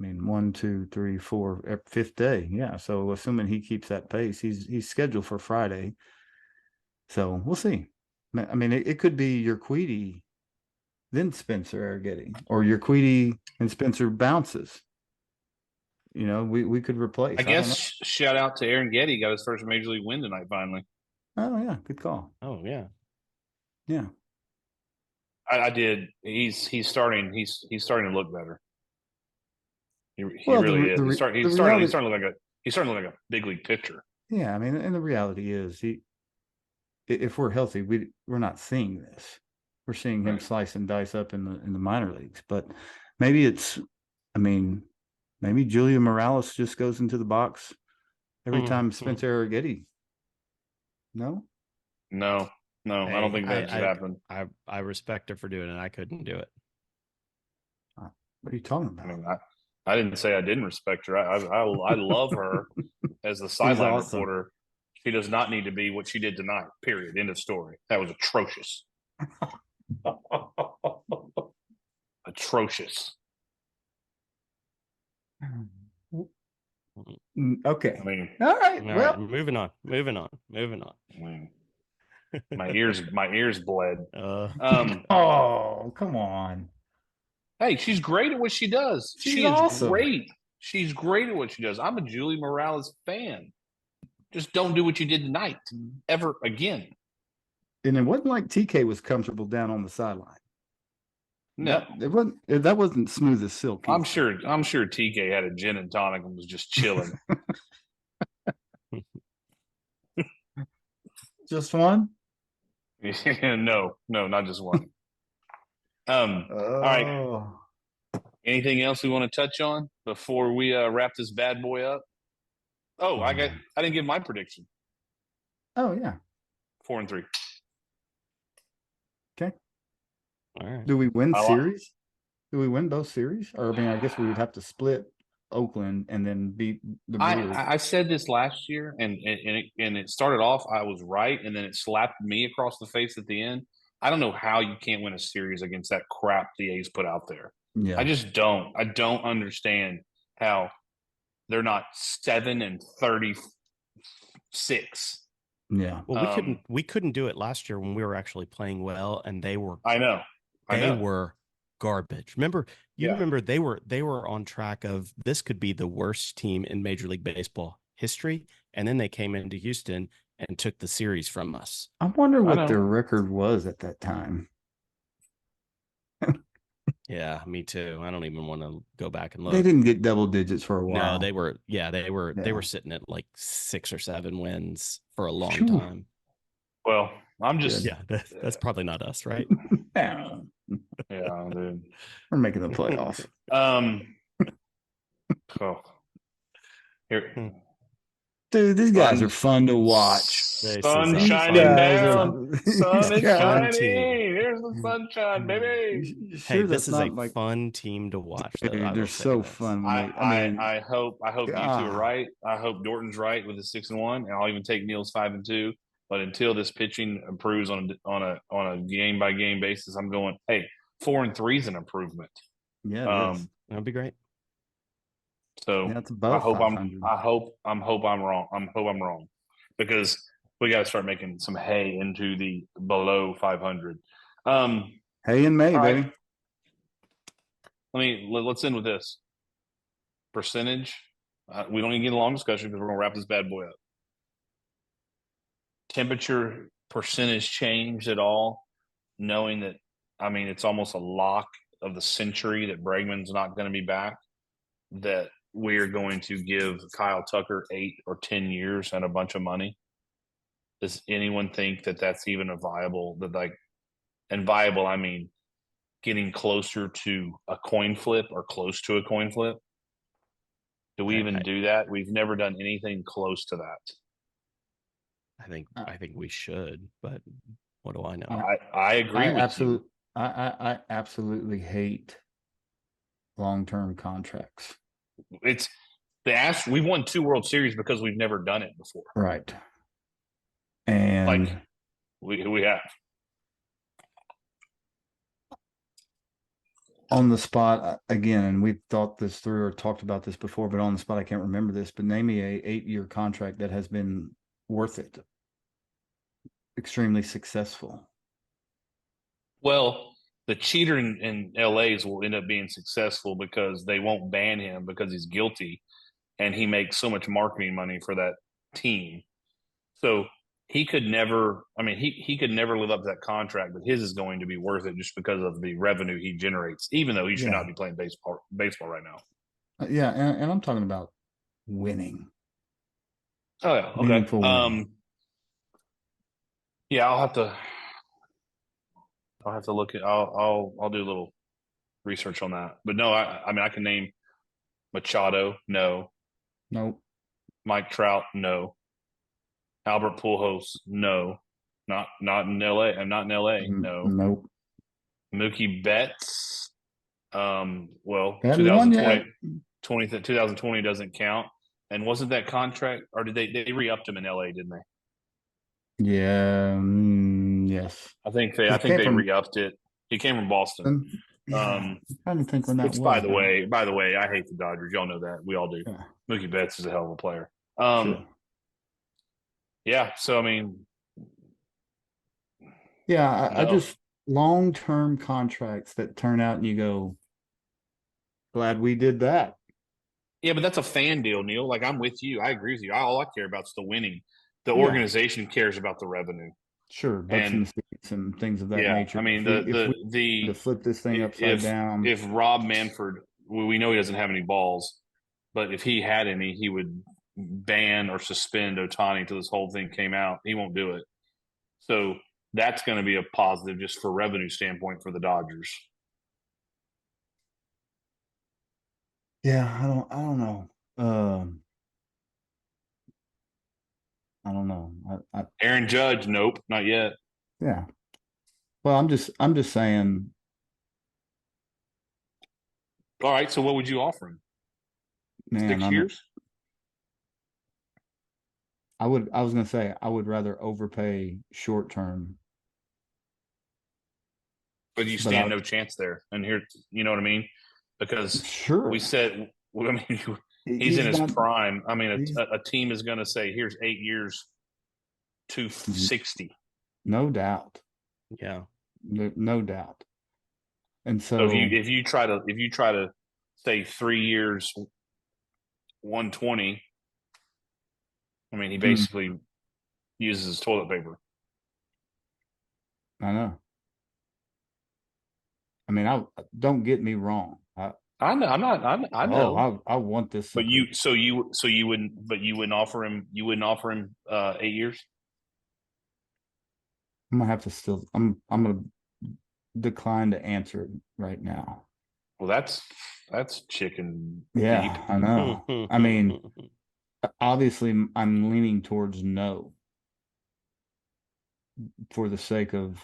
I mean, 1, 2, 3, 4, 5th day. Yeah. So, assuming he keeps that pace, he's scheduled for Friday. So we'll see. I mean, it could be Urquidy, then Spencer Arrighetti, or Urquidy and Spencer bounces. You know, we could replace. I guess shout out to Aaron Getty, got his first major league win tonight. Finally. Oh yeah, good call. Oh yeah, yeah. I did. He's starting. He's starting to look better. He Well, really is. He's starting to look like a big league pitcher. Yeah, I mean, and the reality is, if we're healthy, we're not seeing this. We're seeing him slice and dice up in the minor leagues. But maybe maybe Julio Morales just goes into the box every time Spencer Arrighetti. No, hey, I don't think that should happen. I respect her for doing it. I couldn't do it. What are you talking about? I mean, I didn't say I didn't respect her. I love her as the sideline reporter. She does not need to be what she did tonight. Period. End of story. That was atrocious. Atrocious. Okay. I mean, all right. All Well, right, moving on. I mean, my ears bled. oh, come on. Hey, she's great at what she does. She is awesome. great. She's great at what she does. I'm a Julie Morales fan. Just don't do what you did tonight ever again. And it wasn't like TK was comfortable down on the sideline. No, that wasn't smooth as silk. I'm sure TK had a gin and tonic and was just chilling. Just one? No, not just one. All right. Anything else we want to touch on before we wrap this bad boy up? Oh, I didn't give my prediction. Oh yeah. 4-3. Okay. All right. Do we win series? Do we win both series? Or I mean, I guess we would have to split Oakland and then beat the Brewers. I said this last year, and it started off I was right, and then it slapped me across the face at the end. I don't know how you can't win a series against that crap the A's put out there. Yeah. I just don't. I don't understand how they're not 7-36. Yeah. Well, we couldn't do it last year when we were actually playing well, and they were. I know. They were garbage. Remember they were on track of this could be the worst team in Major League Baseball history, and then they came into Houston and took the series from us. I wonder what their record was at that time. Yeah, me too. I don't even want to go back and They look. didn't get double digits for a while. No, they were Yeah. sitting at like 6 or 7 wins for a long Phew. time. Well, I'm just Yeah, that's probably not us, right? Yeah. yeah, dude. We're making the playoffs. Oh, here, Hmm. Dude, these guys are sun, fun to watch. This is sun a These shining fun, guys down. are yeah, Sun is fun shining. team. Here's the sunshine, baby. Hey, Sure, this that's is a not like, fun team to watch, though. I dude, they're will say so this. fun when I mean, I hope you two are ah, right. I hope Dorton's right with the 6-1, and I'll even take Neal's 5-2. But until this pitching improves on a game by game basis, I'm going. Hey, 4-3 is an improvement. yeah, it is. That'd be great. So Yeah, it's above 500. hope I'm wrong. Hope I'm wrong, because we got to start making some hay into the below 500. Hey and May, All right, baby. let's end with this percentage. We don't even get a long discussion because we're gonna wrap this bad boy up. Temperature percentage changed at all, knowing that, I mean, it's almost a lock of the century that Bregman's not going to be back, that we're going to give Kyle Tucker 8 or 10 years and a bunch of money. Does anyone think that that's even a viable, and viable, I mean, getting closer to a coin flip or close to a coin flip? Do we I, even I, do that? We've never done anything close to that. I think we should, but what do I know? I agree with you. I absolutely hate long-term contracts. It's we've won 2 World Series because we've never done it before. Right. And Like we have. on the spot again, and we've thought this through or talked about this before, but on the spot I can't remember this, but name me a 8-year contract that has been worth it, extremely successful. Well, the cheater in LA's will end up being successful because they won't ban him because he's guilty, and he makes so much marketing money for that team. So he could never, I mean, he could never live up to that contract, but his is going to be worth it just because of the revenue he generates, even though he should Yeah. not be playing baseball right now. Yeah, and I'm talking about winning. Oh yeah, okay. Meaningful winning. Yeah, I'll have to look at I'll do a little research on that. But no, I mean I can name Machado, no. Nope. Mike Trout, no. Albert Pujols, no. Not in LA. I'm not in LA, no. Nope. Mookie Betts, well, They haven't won yet. 2020 doesn't count. And wasn't that contract, or did they re-upped him in LA, didn't they? Yeah. Yes. I think He came they from. re-upped it. He came from Boston. Yeah. I'm trying to think when that Which was. by the way, I hate the Dodgers. Y'all know that. We all do. Yeah. Mookie Betts is a hell of a player. Sure. Yeah, so I mean, Yeah, I no. just long-term contracts that turn out and you go, glad we did that. Yeah, but that's a fan deal, Neil. Like, I'm with you. I agree with you. All I care about is the winning. The Yeah. organization cares about the revenue. Sure, butts in And the seats and things of that yeah, nature. I mean If we to flip this thing upside down. if Rob Manfred, we know he doesn't have any balls, but if he had any, he would ban or suspend Otani until this whole thing came out. He won't do it. So that's going to be a positive just for revenue standpoint for the Dodgers. Yeah, I don't know. I don't know. Aaron Judge, nope, not yet. Yeah. Well, I'm just saying, All right, so what would you offer him? man, 6 years? I was gonna say I would rather overpay short term. But you stand no chance there. And here, you know what I mean? Because Sure. we said, I mean, he's in his prime. I mean, a team is going to say, here's 8 years, 260. No doubt. Yeah. No doubt. And So so if you try to say 3 years, 120, I mean, he basically uses his toilet paper. I know. I mean, I don't get me wrong. I know. I'm not. I know. I want this But sucker. you wouldn't. But you wouldn't offer him. You wouldn't offer him 8 years. I'm gonna have to still. I'm gonna decline to answer it right now. Well, that's chicken deep. Yeah, I know. I mean, obviously, I'm leaning towards no for the sake of,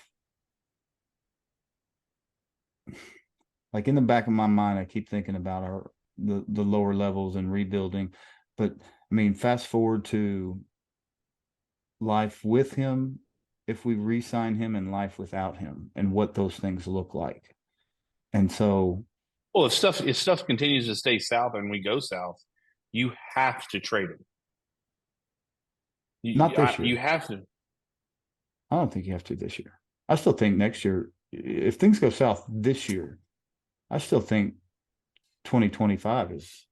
like, in the back of my mind, I keep thinking about the lower levels and rebuilding. But I mean, fast forward to life with him, if we re-sign him, and life without him, and what those things look like. And so, Well, if stuff continues to stay south and we go south, you have to trade him. not this You year. have to. I don't think you have to this year. I still think next year, if things go south this year, I still think 2025 is,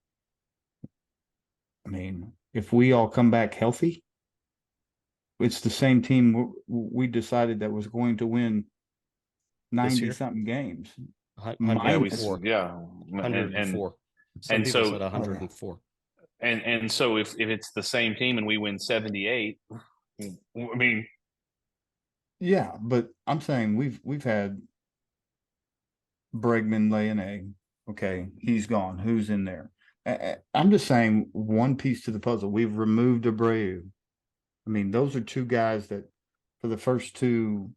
I mean, if we all come back healthy, it's the same team we decided that was going to win This 90 year? something games. Yeah, we 104. yeah, 104. Some and people so said 104. and so if it's the same team and we win 78, I mean, Yeah, but I'm saying we've had Bregman lay an egg. Okay, he's gone. Who's in there? I'm just saying one piece to the puzzle. We've removed Abreu. I mean, those are two guys that for the first 3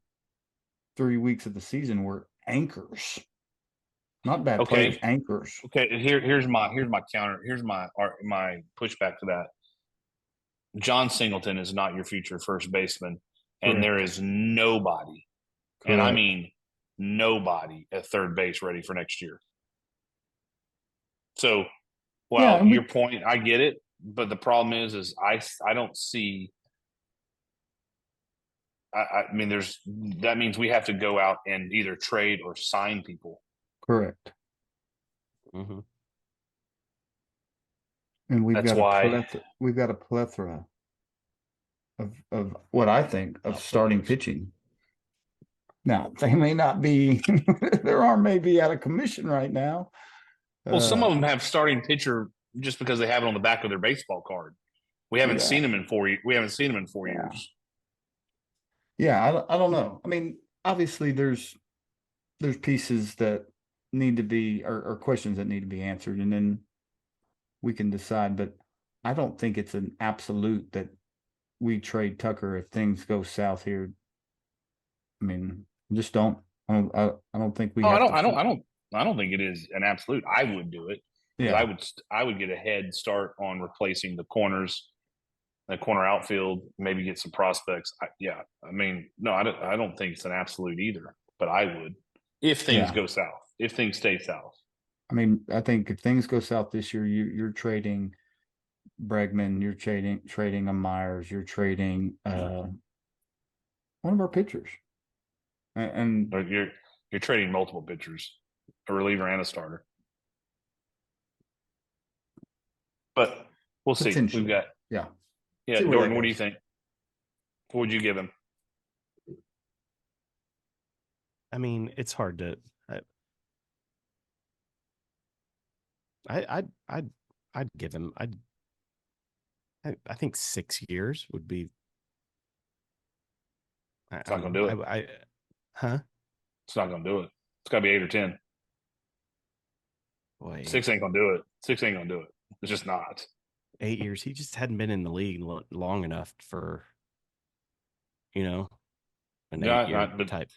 weeks of the season were anchors. Not bad players, okay, anchors. okay. Here's my counter. Here's my pushback to that. John Singleton is not your future first baseman, and there Correct. is nobody, and I Correct. mean nobody at third base ready for next year. So, Yeah, well, and your point, I get it, but the problem is I don't see. I mean, that means we have to go out and either trade or sign people. correct. Mm-hmm. And That's why. we've got a plethora of what I think of starting Outfielders. pitching. Now, they may not be their arm may be out of commission right now. Well, some of them have starting pitcher just because they have it on the back of their baseball card. We haven't Yeah, seen them in 4 years. We haven't seen them in 4 years. yeah, yeah. I don't know. I mean, obviously, there's pieces that need to be or questions that need to be answered, and then we can decide. But I don't think it's an absolute that we trade Tucker if things go south here. I mean, just don't. I don't think we Oh, have to. I don't think it is an absolute. I would do it because Yeah, I would get a head start on replacing the corners, the corner outfield, maybe get some prospects. Yeah, I mean, no, I don't think it's an absolute either, but I would if things yeah. go south, if things stay south. I mean, I think if things go south this year, you're trading Bregman, you're trading a Myers, you're trading one of our pitchers, and Or you're trading multiple pitchers, a reliever and a starter. But we'll see. We've potentially, got yeah. yeah, See where that Dorton. What do you goes. think? What would you give him? I mean, it's hard to. I'd give him. I think 6 years would be. It's not going to do it. Huh? It's not going to do it. It's got to be 8 or 10. Boy, 6 ain't going to do it. 6 ain't going to do it. It's just not. 8 years. He just hadn't been in the league long enough for, an Yeah, 8 year but type.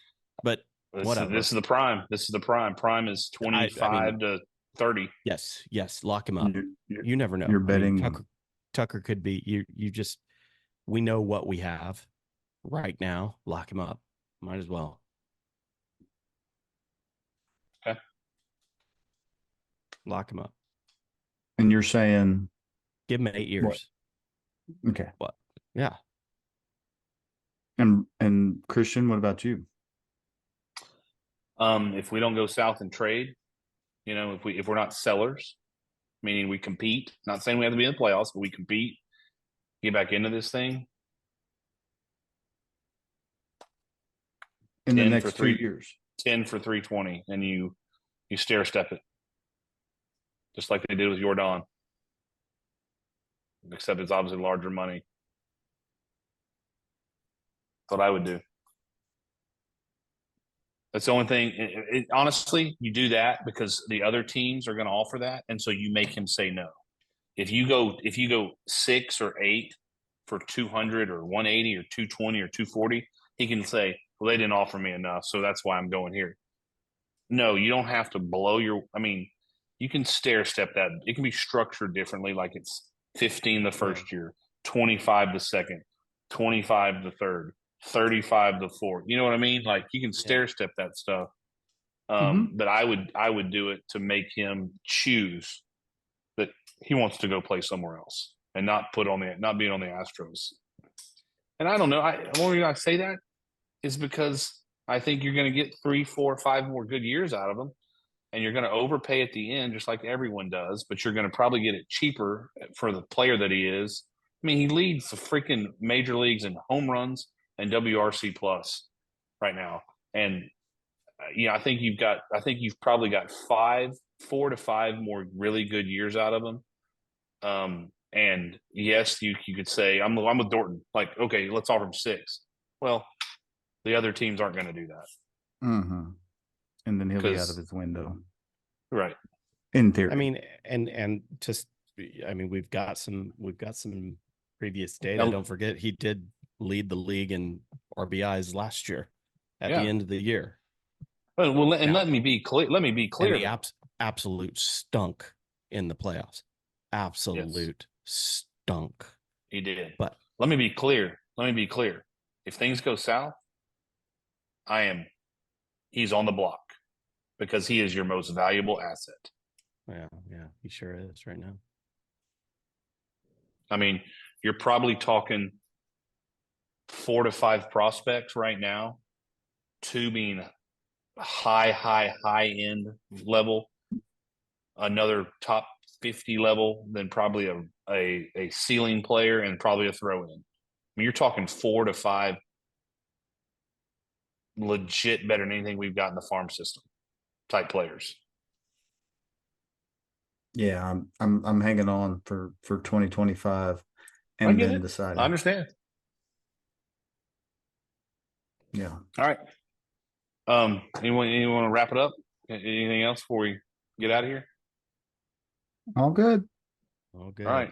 But whatever. This is the prime. This is the prime. Prime is 25 to 30. Yes, lock him up. You never know. You're I mean, betting. Tucker could be. We know what we have right now. Lock him up. Might as well. Okay. Lock him up. And you're saying Give him 8 years. what? Okay. What? Yeah. And Christian, what about you? If we don't go south and trade, if we're not sellers, meaning we compete, not saying we have to be in the playoffs, but we compete, get back into this thing. In the 10 next for 2 3 years. 10 for 320, and you stair step it, just like they did with Jordan. Except it's obviously larger money. That's what I would do. That's the only thing. Honestly, you do that because the other teams are going to offer that, and so you make him say no. If you go 6 or 8 for 200 or 180 or 220 or 240, he can say, "Well, they didn't offer me enough, so that's why I'm going here." No, you don't have to blow your. I mean, you can stair step that. It can be structured differently, like it's 15 the first year, 25 the second, 25 the third, 35 the fourth. You know what I mean? Like you can stair step that stuff. But I would do it to make him choose that he wants to go play somewhere else and not being on the Astros. And I don't know. The only reason I say that is because I think you're going to get 3, 4, 5 more good years out of him, and you're going to overpay at the end, just like everyone does. But you're going to probably get it cheaper for the player that he is. I mean, he leads the freaking major leagues in home runs and WRC plus right now, and I think you've probably got 4 to 5 more really good years out of him. And yes, you could say I'm with Dorton. Like, okay, let's offer him 6. Well, the other teams aren't going to do that. Mm-hmm. And then he'll be out of his window, right? In theory. I mean, and just, I mean, we've got some previous data. Don't forget, he did lead the league in RBIs last year at the end of the year. Well, and let me be clear. And he absolute stunk in the playoffs. Absolute stunk. He did. But let me be clear. If things go south, he's on the block because he is your most valuable asset. Yeah, he sure is right now. I mean, you're probably talking 4 to 5 prospects right now, 2 being high end level, another top 50 level, then probably a ceiling player and probably a throw in. I mean, you're talking 4 to 5 legit better than anything we've got in the farm system type players. Yeah, I'm hanging on for 2025 and then deciding. I understand. Yeah. All right. Anyone want to wrap it up? Anything else before we get out of here? All good. All right.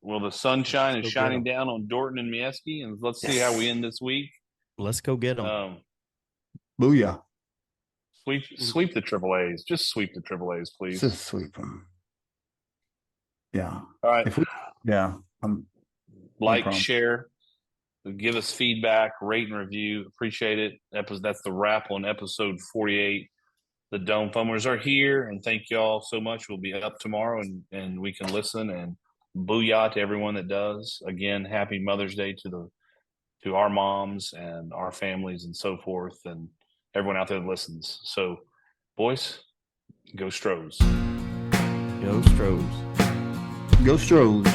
Well, the sunshine is shining down on Dorton and Mieski, and let's see how we end this week. Let's go get them. Booyah. Sweep the Triple A's. Just sweep the Triple A's, please. Just sweep them. Yeah. All right. Like, share, give us feedback, rate and review. Appreciate it. That's the wrap on episode 48. The Dome Foamers are here, and thank you all so much. We'll be up tomorrow, and we can listen. And booyah to everyone that does. Again, happy Mother's Day to our moms and our families and so forth, and everyone out there that listens. So, boys, go Stros. Go Stros. Go Stros.